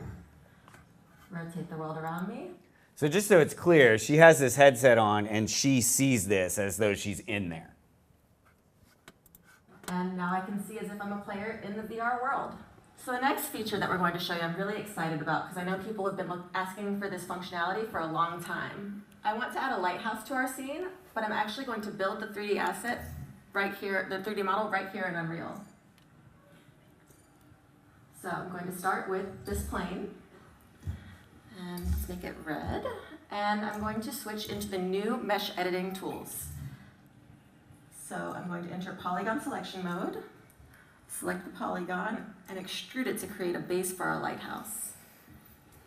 Speaker 10: rotate the world around me.
Speaker 1: So just so it's clear, she has this headset on and she sees this as though she's in there.
Speaker 10: And now I can see as if I'm a player in the VR world. So the next feature that we're going to show you I'm really excited about because I know people have been asking for this functionality for a long time. I want to add a lighthouse to our scene, but I'm actually going to build the 3D asset right here, the 3D model right here in Unreal. So I'm going to start with this plane, and let's make it red. And I'm going to switch into the new mesh editing tools. So I'm going to enter polygon selection mode, select the polygon, and extrude it to create a base for our lighthouse.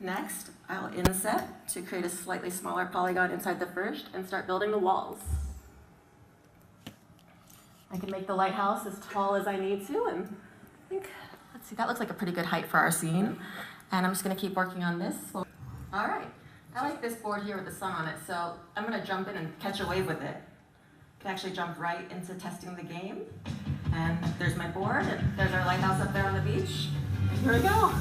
Speaker 10: Next, I'll inset to create a slightly smaller polygon inside the first and start building the walls. I can make the lighthouse as tall as I need to, and I think, let's see, that looks like a pretty good height for our scene. And I'm just gonna keep working on this. All right, I like this board here with the sun on it, so I'm gonna jump in and catch a wave with it. I can actually jump right into testing the game. And there's my board, and there's our lighthouse up there on the beach. And here we go.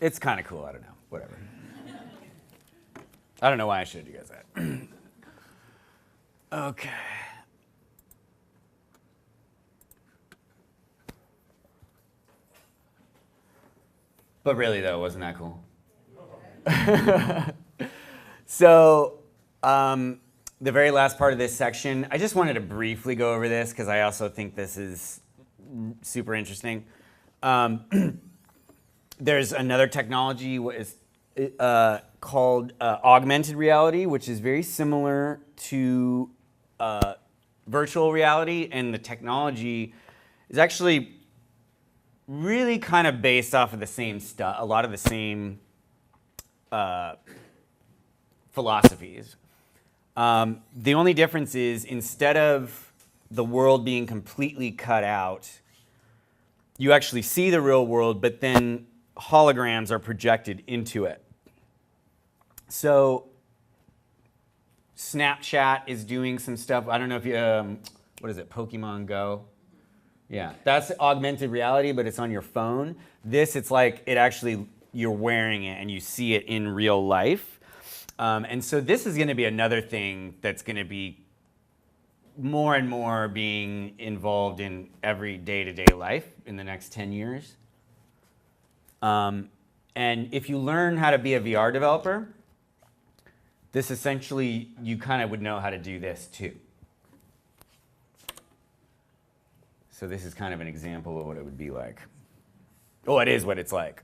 Speaker 1: It's kind of cool, I don't know, whatever. I don't know why I showed you guys that. Okay. But really though, wasn't that cool? So the very last part of this section, I just wanted to briefly go over this because I also think this is super interesting. There's another technology called augmented reality, which is very similar to virtual reality, and the technology is actually really kind of based off of the same stuff, a lot of the same philosophies. The only difference is instead of the world being completely cut out, you actually see the real world, but then holograms are projected into it. So Snapchat is doing some stuff. I don't know if you, what is it, Pokemon Go? Yeah, that's augmented reality, but it's on your phone. This, it's like it actually, you're wearing it and you see it in real life. And so this is going to be another thing that's going to be more and more being involved in every day-to-day life in the next 10 years. And if you learn how to be a VR developer, this essentially, you kind of would know how to do this too. So this is kind of an example of what it would be like. Oh, it is what it's like.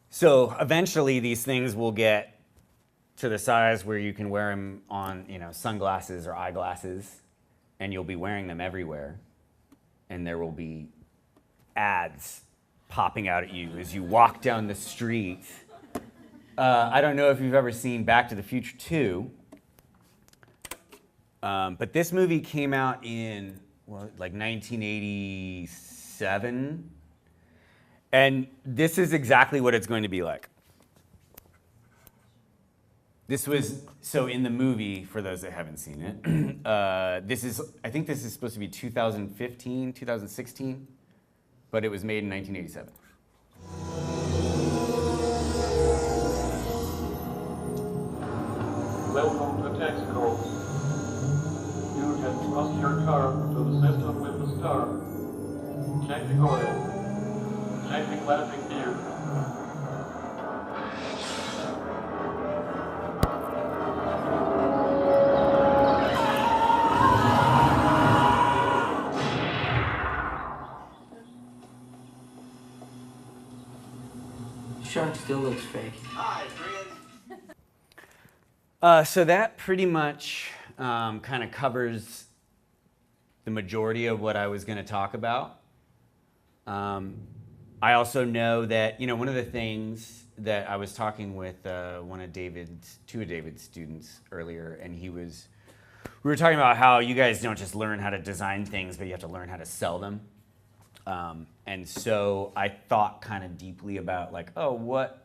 Speaker 1: So eventually these things will get to the size where you can wear them on, sunglasses or eyeglasses, and you'll be wearing them everywhere. And there will be ads popping out at you as you walk down the street. I don't know if you've ever seen Back to the Future 2, but this movie came out in like 1987. And this is exactly what it's going to be like. This was, so in the movie, for those that haven't seen it, I think this is supposed to be 2015, 2016, but it was made in 1987.
Speaker 11: Welcome to taxi call. You can trust your car to the system with the star. Check the oil. Check the classic gear.
Speaker 12: Shark still looks fake.
Speaker 1: So that pretty much kind of covers the majority of what I was going to talk about. I also know that, one of the things that I was talking with two of David's students earlier, and we were talking about how you guys don't just learn how to design things, but you have to learn how to sell them. And so I thought kind of deeply about what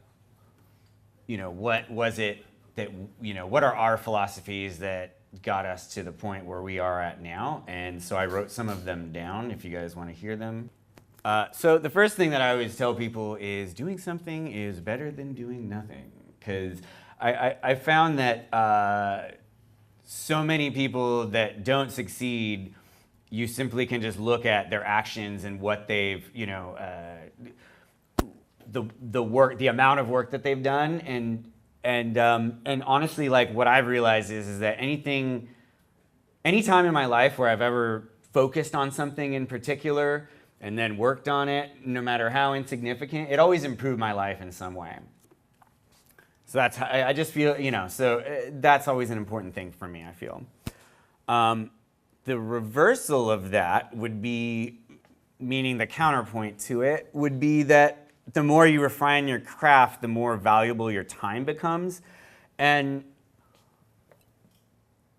Speaker 1: was it that, what are our philosophies that got us to the point where we are at now? And so I wrote some of them down if you guys want to hear them. So the first thing that I always tell people is doing something is better than doing nothing. Because I found that so many people that don't succeed, you simply can just look at their actions and what they've, the work, the amount of work that they've done, and honestly, what I've realized is that any time in my life where I've ever focused on something in particular and then worked on it, no matter how insignificant, it always improved my life in some way. So that's how I just feel, that's always an important thing for me, I feel. The reversal of that would be, meaning the counterpoint to it, would be that the more you refine your craft, the more valuable your time becomes. And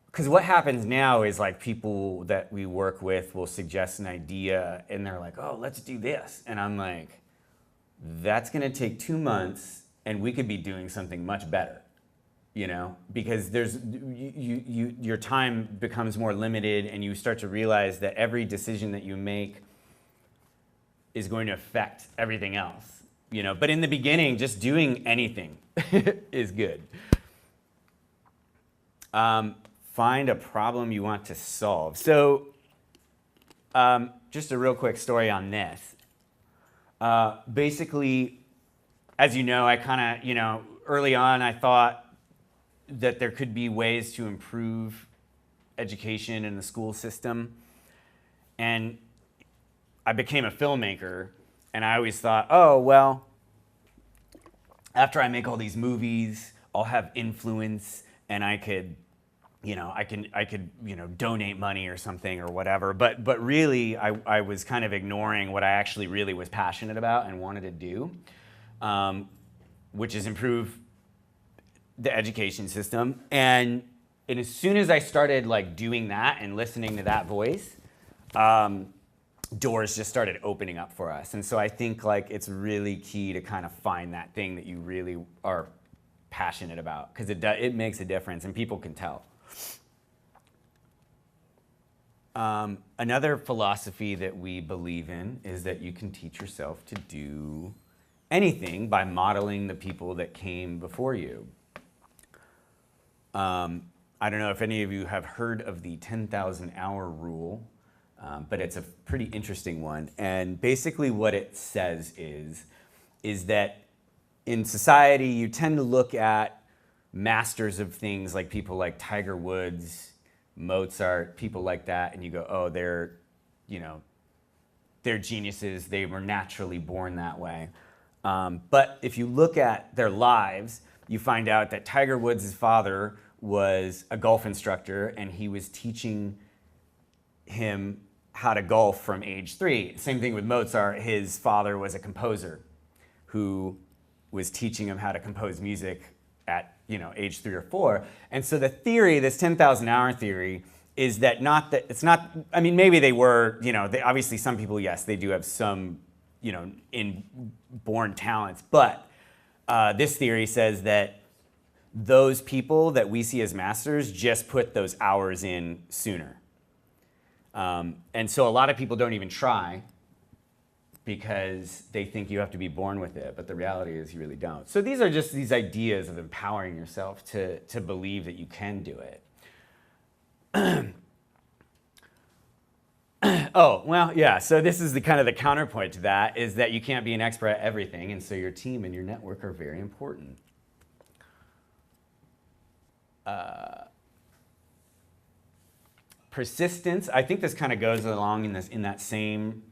Speaker 1: because what happens now is people that we work with will suggest an idea and they're like, oh, let's do this. And I'm like, that's going to take 2 months and we could be doing something much better. Because your time becomes more limited and you start to realize that every decision that you make is going to affect everything else. But in the beginning, just doing anything is good. find a problem you want to solve. So just a real quick story on this. Basically, as you know, I kind of, early on I thought that there could be ways to improve education in the school system. And I became a filmmaker, and I always thought, oh, well, after I make all these movies, I'll have influence, and I could, donate money or something or whatever. But really, I was kind of ignoring what I actually really was passionate about and wanted to do, which is improve the education system. And as soon as I started doing that and listening to that voice, doors just started opening up for us. And so I think it's really key to kind of find that thing that you really are passionate about, because it makes a difference and people can tell. Another philosophy that we believe in is that you can teach yourself to do anything by modeling the people that came before you. I don't know if any of you have heard of the 10,000 hour rule, but it's a pretty interesting one. And basically what it says is that in society, you tend to look at masters of things like people like Tiger Woods, Mozart, people like that, and you go, oh, they're geniuses. They were naturally born that way. But if you look at their lives, you find out that Tiger Woods' father was a golf instructor, and he was teaching him how to golf from age 3. Same thing with Mozart. His father was a composer who was teaching him how to compose music at age 3 or 4. And so the theory, this 10,000 hour theory, is that maybe they were, obviously some people, yes, they do have some, inborn talents, but this theory says that those people that we see as masters just put those hours in sooner. And so a lot of people don't even try because they think you have to be born with it, but the reality is you really don't. So these are just these ideas of empowering yourself to believe that you can do it. Oh, well, yeah, so this is the kind of the counterpoint to that, is that you can't be an expert at everything, and so your team and your network are very important. Persistence, I think this kind of goes along in that same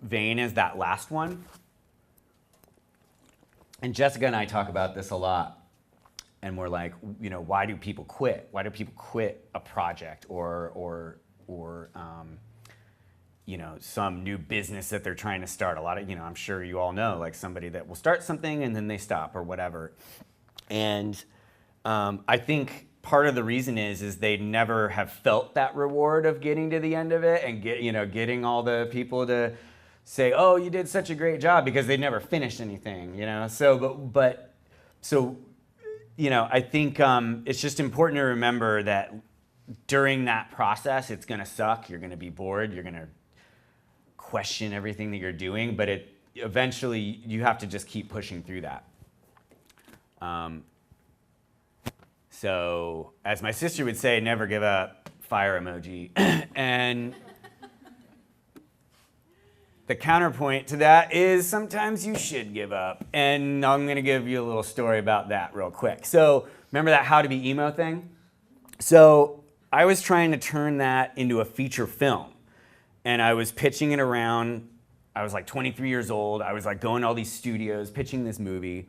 Speaker 1: vein as that last one. And Jessica and I talk about this a lot. And we're like, why do people quit? Why do people quit a project or some new business that they're trying to start? A lot of, I'm sure you all know, somebody that will start something and then they stop or whatever. And I think part of the reason is they never have felt that reward of getting to the end of it and getting all the people to say, oh, you did such a great job, because they never finished anything, So I think it's just important to remember that during that process, it's going to suck. You're going to be bored. You're going to question everything that you're doing, but eventually you have to just keep pushing through that. So, as my sister would say, never give up, fire emoji. And the counterpoint to that is sometimes you should give up. And I'm going to give you a little story about that real quick. So, remember that How to Be Emo thing? So, I was trying to turn that into a feature film. And I was pitching it around. I was 23 years old. I was going to all these studios, pitching this movie.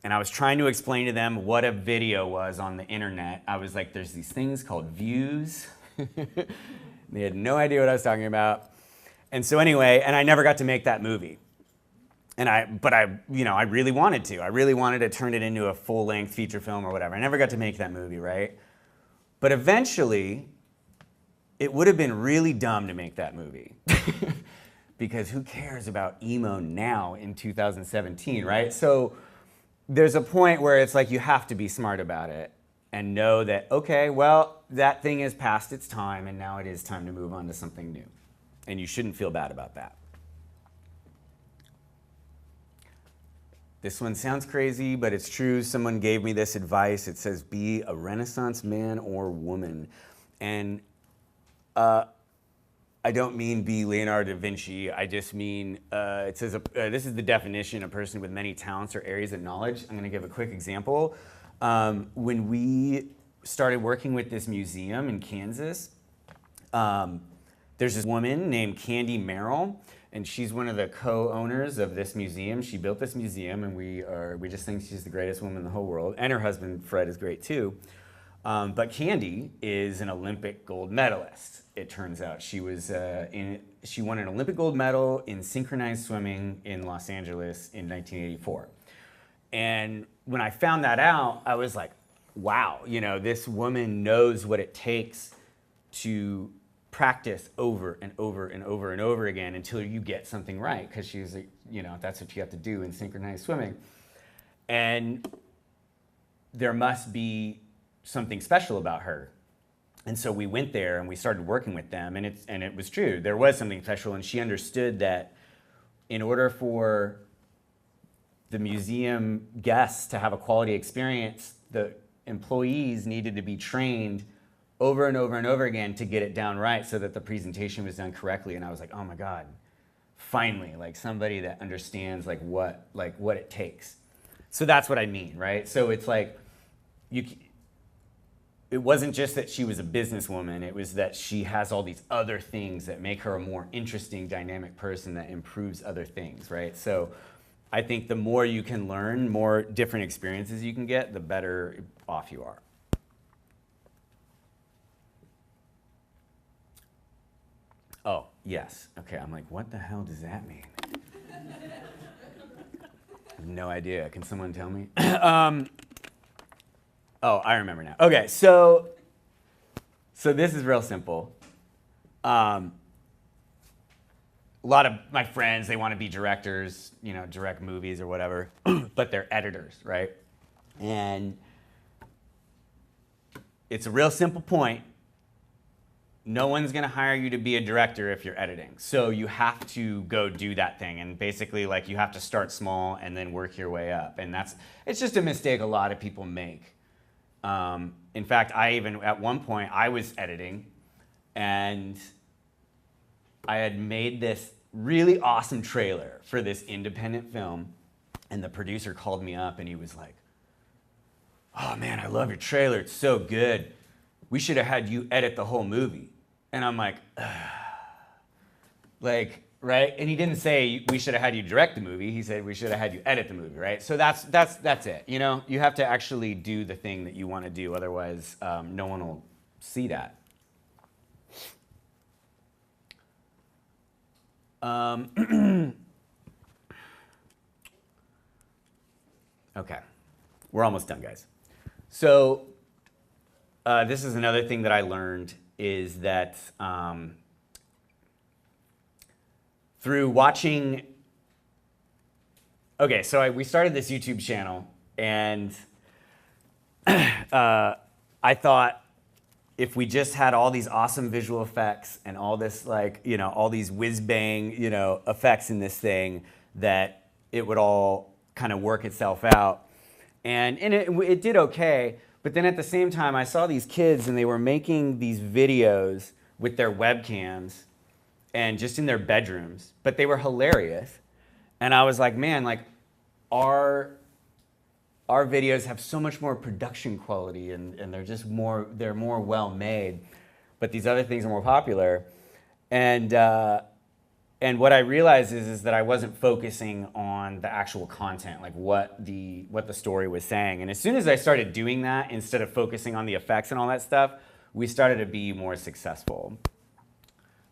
Speaker 1: And I was trying to explain to them what a video was on the internet. I was like, there's these things called views. They had no idea what I was talking about. And so anyway, and I never got to make that movie. But I really wanted to. I really wanted to turn it into a full-length feature film or whatever. I never got to make that movie, right? But eventually, it would have been really dumb to make that movie. Because who cares about emo now in 2017, right? So there's a point where it's you have to be smart about it and know that, okay, well, that thing is past its time, and now it is time to move on to something new. And you shouldn't feel bad about that. this one sounds crazy, but it's true. Someone gave me this advice. It says, be a Renaissance man or woman. And I don't mean be Leonardo da Vinci. I just mean, it says, this is the definition, a person with many talents or areas of knowledge. I'm gonna give a quick example. When we started working with this museum in Kansas, there's this woman named Candy Merrill, and she's one of the co-owners of this museum. She built this museum, and we just think she's the greatest woman in the whole world. And her husband, Fred, is great too. But Candy is an Olympic gold medalist. It turns out she won an Olympic gold medal in synchronized swimming in Los Angeles in 1984. And when I found that out, I was like, wow, this woman knows what it takes to practice over and over and over and over again until you get something right, because she's like, that's what you have to do in synchronized swimming. And there must be something special about her. And so we went there and we started working with them, and it was true. There was something special, and she understood that in order for the museum guests to have a quality experience, the employees needed to be trained over and over and over again to get it down right so that the presentation was done correctly. And I was like, oh my God, finally, like somebody that understands what it takes. So that's what I mean, right? So it's like, it wasn't just that she was a businesswoman, it was that she has all these other things that make her a more interesting, dynamic person that improves other things, right? So I think the more you can learn, more different experiences you can get, the better off you are. Oh, yes. Okay, I'm like, what the hell does that mean? I have no idea. Can someone tell me? Oh, I remember now. Okay, so this is real simple. A lot of my friends, they want to be directors, direct movies or whatever, but they're editors, right? And it's a real simple point. No one's going to hire you to be a director if you're editing. So you have to go do that thing. And basically, you have to start small and then work your way up. And it's just a mistake a lot of people make. In fact, at one point, I was editing, and I had made this really awesome trailer for this independent film, and the producer called me up, and he was like, oh man, I love your trailer, it's so good. We should have had you edit the whole movie. And I'm like, right? And he didn't say we should have had you direct the movie. He said we should have had you edit the movie, right? So that's it. You have to actually do the thing that you want to do. Otherwise, no one will see that. Okay, we're almost done, guys. So this is another thing that I learned is that through watching, okay, so we started this YouTube channel, and I thought if we just had all these awesome visual effects and all this all these whiz-bang, effects in this thing, that it would all kind of work itself out. And it did okay, but then at the same time, I saw these kids, and they were making these videos with their webcams and just in their bedrooms, but they were hilarious. And I was like, man, our videos have so much more production quality, and they're more well made, but these other things are more popular. And what I realized is that I wasn't focusing on the actual content, what the story was saying. And as soon as I started doing that, instead of focusing on the effects and all that stuff, we started to be more successful.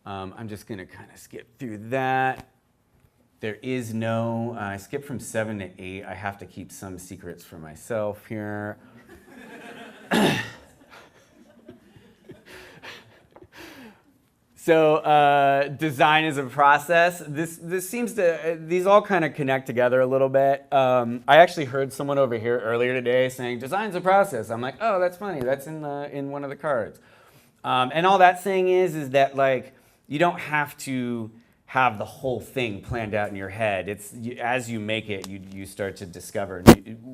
Speaker 1: I'm just gonna kind of skip through that. There is no, I skipped from 7 to 8. I have to keep some secrets for myself here. So design is a process. These all kind of connect together a little bit. I actually heard someone over here earlier today saying design's a process. I'm like, oh, that's funny. That's in one of the cards. And all that's saying is that you don't have to have the whole thing planned out in your head. As you make it, you start to discover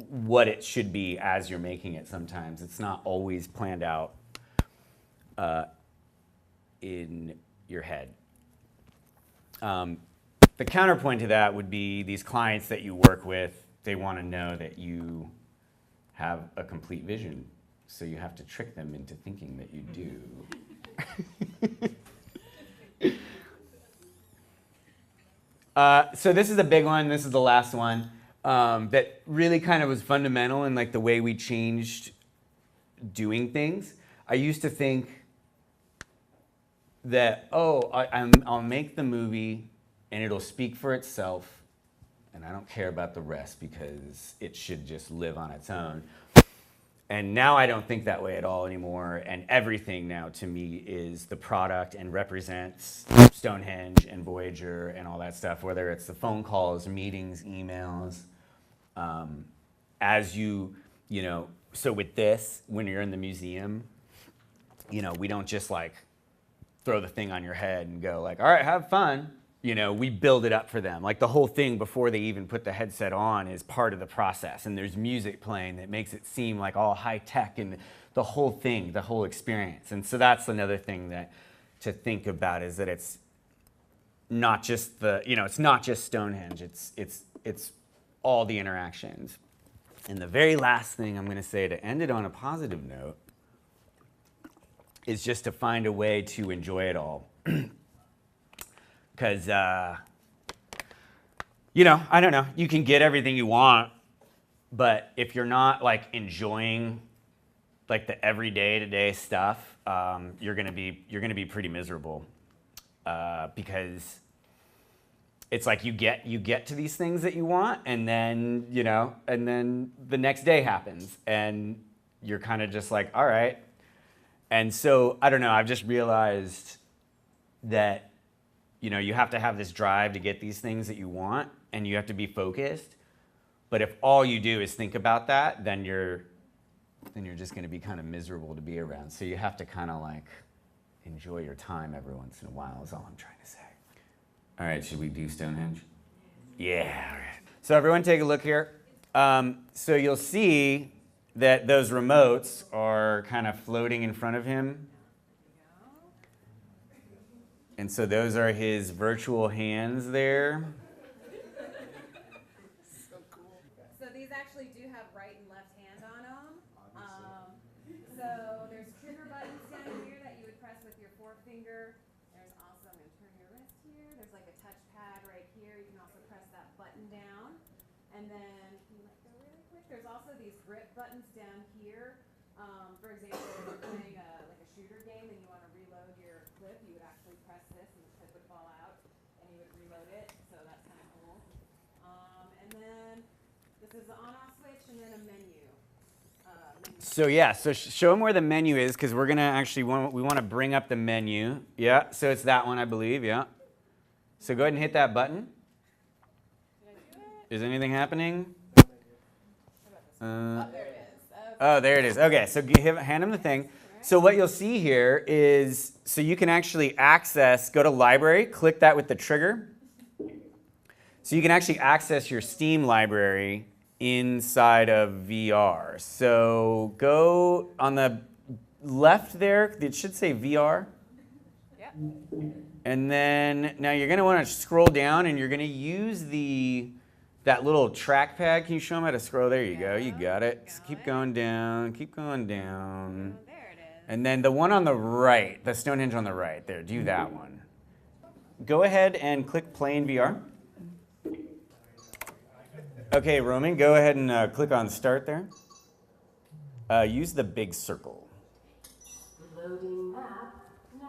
Speaker 1: what it should be as you're making it sometimes. It's not always planned out in your head. The counterpoint to that would be these clients that you work with, they want to know that you have a complete vision. So you have to trick them into thinking that you do. So this is a big one. This is the last one that really kind of was fundamental in like the way we changed doing things. I used to think that, I'll make the movie and it'll speak for itself, and I don't care about the rest because it should just live on its own. And now I don't think that way at all anymore, and everything now to me is the product and represents Stonehenge and Voyager and all that stuff, whether it's the phone calls, meetings, emails. So with this, when you're in the museum, we don't just like throw the thing on your head and go like, all right, have fun. We build it up for them. Like the whole thing before they even put the headset on is part of the process. And there's music playing that makes it seem like all high tech and the whole thing, the whole experience. And so that's another thing that to think about is that it's not just it's not just Stonehenge. It's all the interactions. And the very last thing I'm going to say to end it on a positive note is just to find a way to enjoy it all. Because, I don't know, you can get everything you want, but if you're not like enjoying like the everyday to-day stuff, you're gonna be pretty miserable because it's like you get to these things that you want, and then and then the next day happens, and you're kind of just like, all right. And so I don't know. I've just realized that. You have to have this drive to get these things that you want, and you have to be focused. But if all you do is think about that, then you're just going to be kind of miserable to be around. So you have to kind of like enjoy your time every once in a while is all I'm trying to say. All right, should we do Stonehenge? Yeah, all right. So everyone take a look here. So you'll see that those remotes are kind of floating in front of him. And so those are his virtual hands there.
Speaker 2: So cool. So these actually do have right and left hand on them. So there's trigger buttons down here that you would press with your forefinger. There's also, I'm going to turn your wrist here. There's like a touch pad right here. You can also press that button down. And then, can you let go really quick? There's also these grip buttons down here. For example, if you're playing like a shooter game and you want to reload your clip, you would actually press this and the clip would fall out and you would reload it. So that's kind of cool. And then this is the on-off switch and then a menu.
Speaker 1: So yeah, so show them where the menu is because we're gonna actually we want to bring up the menu. Yeah, so it's that one, I believe. Yeah. So go ahead and hit that button. Is anything happening?
Speaker 2: There it is.
Speaker 1: Oh, there it is. Okay, so hand him the thing. So what you'll see here is, so you can actually go to library, click that with the trigger. So you can actually access your Steam library inside of VR. So go on the left there, it should say VR.
Speaker 2: Yep.
Speaker 1: And then now you're gonna wanna scroll down and you're gonna use that little trackpad. Can you show them how to scroll? There you go. You got it. Keep going down. Keep going down.
Speaker 2: Oh, there it is.
Speaker 1: And then the one on the right, the Stonehenge on the right there, do that one. Go ahead and click Play in VR. Okay, Roman, go ahead and click on Start there. Use the big circle.
Speaker 2: Loading app now.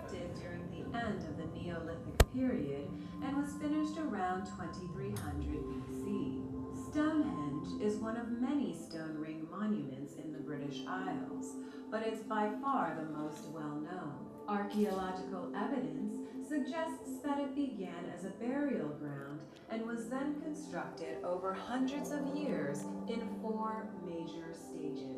Speaker 2: erected during the end of the Neolithic period and was finished around 2300 BC. Stonehenge is one of many stone ring monuments in the British Isles, but it's by far the most well-known. Archaeological evidence suggests that it began as a burial ground and was then constructed over hundreds of years in 4 major stages.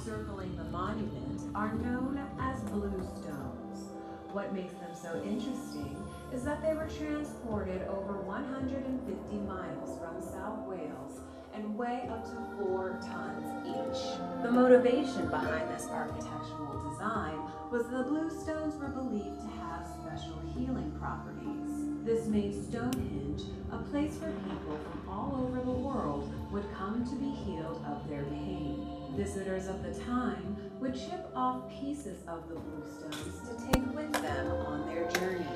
Speaker 2: Circling the monument are known as bluestones. What makes them so interesting is that they were transported over 150 miles from South Wales and weigh up to 4 tons each. The motivation behind this architectural design was the bluestones were believed to have special healing properties. This made Stonehenge a place where people from all over the world would come to be healed of their pain. Visitors of the time would chip off pieces of the bluestones to take with them on their journey.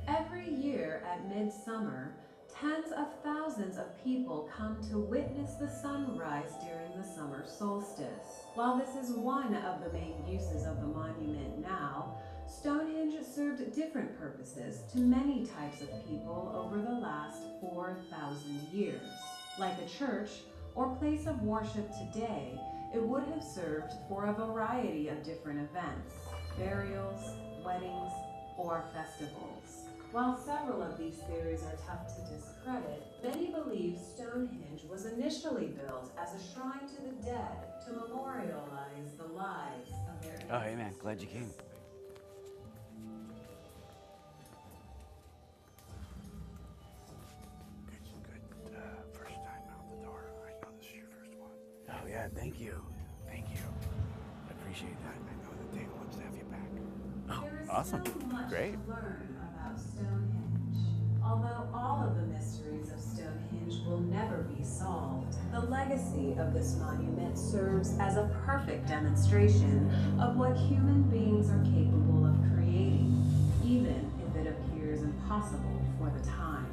Speaker 2: Every year at midsummer, tens of thousands of people come to witness the sunrise during the summer solstice. While this is one of the main uses of the monument now, Stonehenge served different purposes to many types of people over the last 4,000 years. Like a church or place of worship today, it would have served for a variety of different events, burials, weddings, or festivals. While several of these theories are tough to discredit, many believe Stonehenge was initially built as a shrine to the dead to memorialize the lives of their ancestors.
Speaker 1: Oh, hey man, glad you came. Good. First time out the door. I know this is your first one. Oh yeah, thank you. Thank you. I appreciate that. I know that Dave wants to have you back. Oh, awesome. Great.
Speaker 2: To learn about Stonehenge. Although all of the mysteries of Stonehenge will never be solved, the legacy of this monument serves as a perfect demonstration of what human beings are capable of creating, even if it appears impossible for the time.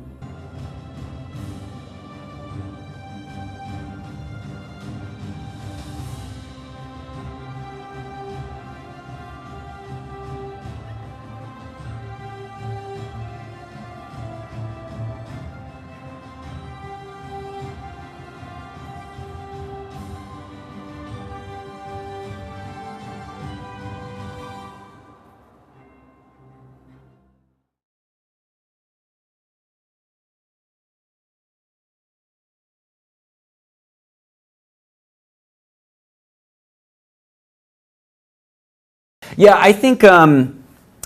Speaker 1: Yeah, I think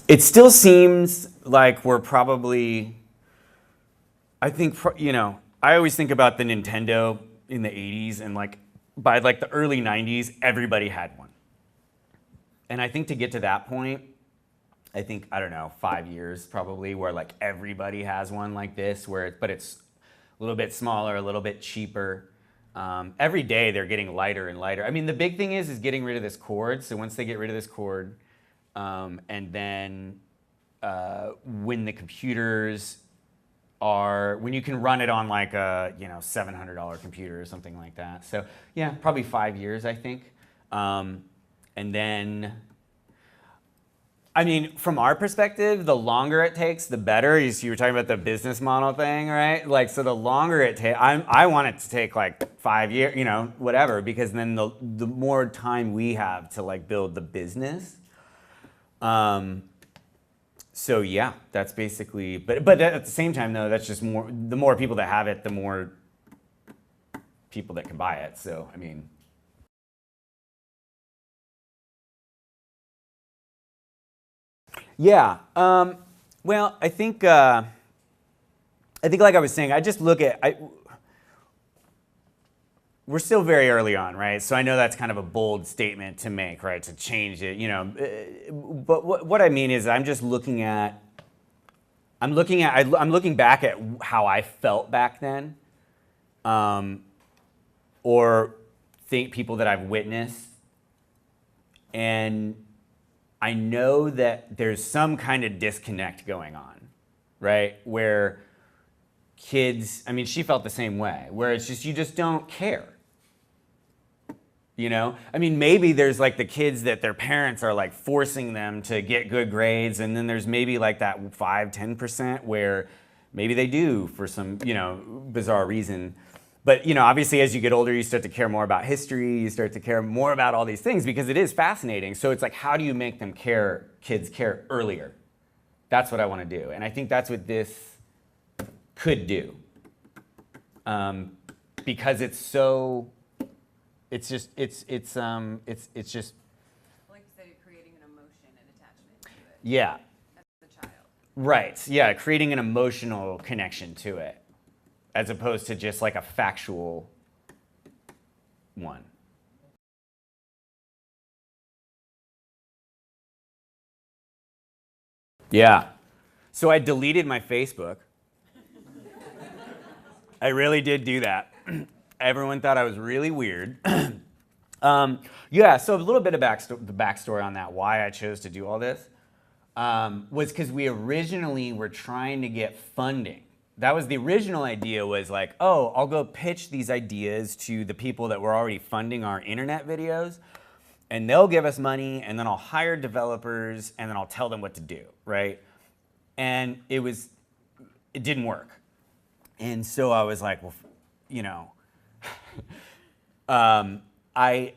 Speaker 1: it still seems like we're probably, I always think about the Nintendo in the 80s and by the early 90s, everybody had one. And I think to get to that point, I think, 5 years probably, where everybody has one like this, but it's a little bit smaller, a little bit cheaper. Every day they're getting lighter and lighter. I mean, the big thing is getting rid of this cord. So once they get rid of this cord, and then when the computers when you can run it on a $700 computer or something like that. So yeah, probably 5 years, I think. And then, I mean, from our perspective, the longer it takes, the better. You were talking about the business model thing, right? So the longer it takes, I want it to take 5 years, whatever, because then the more time we have to build the business. So yeah, that's basically, but at the same time though, that's just the more people that have it, the more people that can buy it. So, I mean. Yeah, Well, I think like I was saying, I just look at, we're still very early on, right? So I know that's kind of a bold statement to make, right? To change it, you know. But what I mean is, I'm just looking at, I'm looking back at how I felt back then, or think people that I've witnessed, and I know that there's some kind of disconnect going on, right? Where kids, I mean, she felt the same way, where it's just, you just don't care. You know, I mean, maybe there's like the kids that their parents are like forcing them to get good grades, and then there's maybe like that 5–10% where maybe they do for some, you know, bizarre reason. But, you know, obviously as you get older, you start to care more about history, you start to care more about all these things because it is fascinating. So it's like, how do you make them care, kids care earlier? That's what I want to do. And I think that's what this could do. Because it's so, it's just, it's just. Like you
Speaker 2: said, you're creating an emotion and attachment to it.
Speaker 1: Yeah.
Speaker 2: As a child.
Speaker 1: Right, yeah, creating an emotional connection to it, as opposed to just like a factual one. Yeah. So I deleted my Facebook. I really did do that. Everyone thought I was really weird. Yeah, so a little bit of the backstory on that, why I chose to do all this, was because we originally were trying to get funding. That was the original idea, was like, oh, I'll go pitch these ideas to the people that were already funding our internet videos, and they'll give us money, and then I'll hire developers, and then I'll tell them what to do, right? And it didn't work. And so I was like, well, you know, I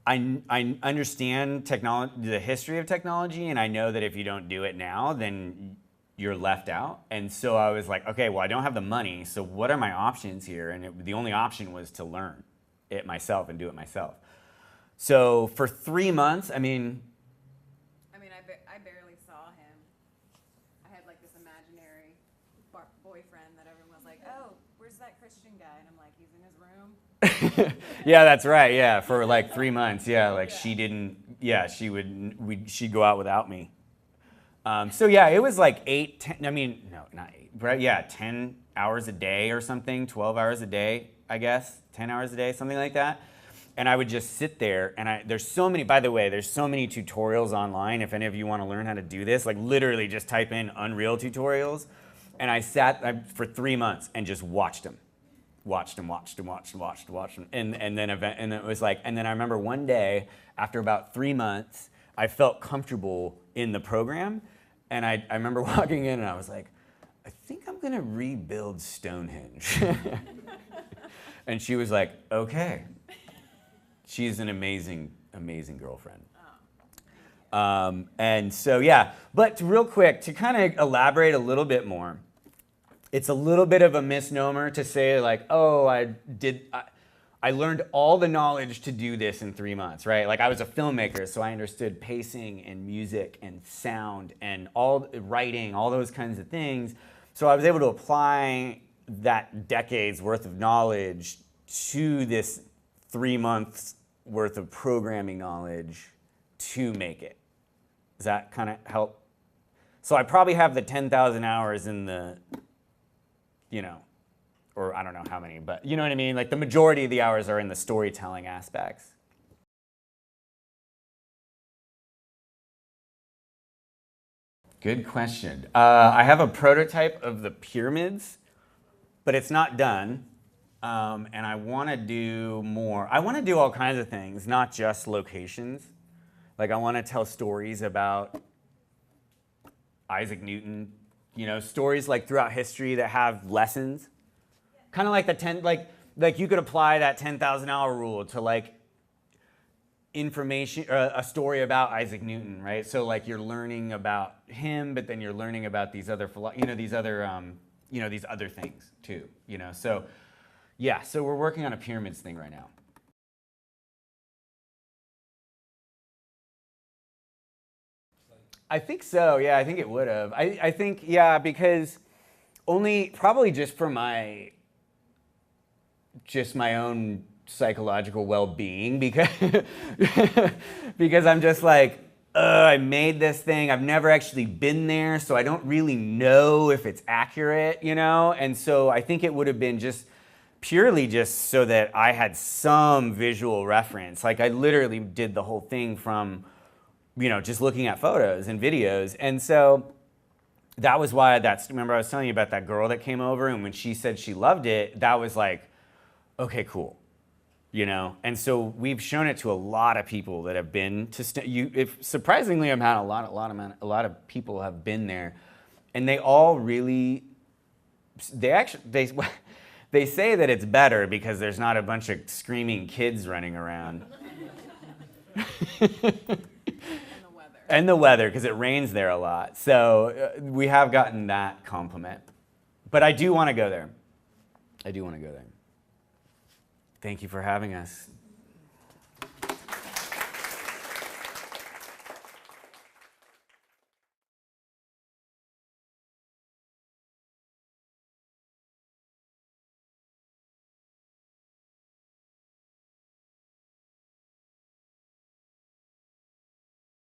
Speaker 1: understand technology, the history of technology, and I know that if you don't do it now, then you're left out. And so I was like, okay, well, I don't have the money, so what are my options here? And the only option was to learn it myself and do it myself. So for 3 months, I mean,
Speaker 2: I barely saw him. I had like this imaginary boyfriend that everyone was like, oh, where's that Christian guy? And I'm like, he's in his room.
Speaker 1: Yeah, that's right. Yeah, for like 3 months. Yeah, like she didn't. Yeah, she'd go out without me. So yeah, it was like 10. I mean, no, not 8. Right? Yeah, 10 hours a day or something. 12 hours a day, I guess. 10 hours a day, something like that. And I would just sit there, and there's so many. By the way, there's so many tutorials online. If any of you want to learn how to do this, like literally just type in Unreal tutorials. And I sat for 3 months and just watched them. Watched them. And then it was like, and then I remember one day, after about 3 months, I felt comfortable in the program. And I remember walking in and I was like, I think I'm gonna rebuild Stonehenge. And she was like, okay. She's an amazing, amazing girlfriend. And so, yeah, but real quick, to kind of elaborate a little bit more, it's a little bit of a misnomer to say like, oh, I learned all the knowledge to do this in 3 months, right? Like I was a filmmaker, so I understood pacing and music and sound and all writing, all those kinds of things. So I was able to apply that decade's worth of knowledge to this 3 months worth of programming knowledge to make it. Does that kind of help? So I probably have the 10,000 hours in the, you know, or I don't know how many, but you know what I mean? Like the majority of the hours are in the storytelling aspects. Good question. I have a prototype of the pyramids, but it's not done. And I want to do more. I want to do all kinds of things, not just locations. Like I want to tell stories about Isaac Newton, you know, stories like throughout history that have lessons. Kind of like like you could apply that 10,000 hour rule to like information, a story about Isaac Newton, right? So like you're learning about him, but then you're learning about these other, these other things too, you know. So yeah, so we're working on a pyramids thing right now. I think so. Yeah, I think it would have. I think, yeah, because probably just for my own psychological well-being, because because I'm just like, I made this thing. I've never actually been there, so I don't really know if it's accurate, you know? And so I think it would have been just purely just so that I had some visual reference. Like, I literally did the whole thing from, you know, just looking at photos and videos. And so that was why remember I was telling you about that girl that came over, and when she said she loved it, that was like, okay, cool. You know, and so we've shown it to a lot of people that have been to. Surprisingly, a lot of people have been there, and they all really. They say that it's better because there's not a bunch of screaming kids running around. And the weather, because it rains there a lot. So we have gotten that compliment. But I do want to go there. Thank you for having us.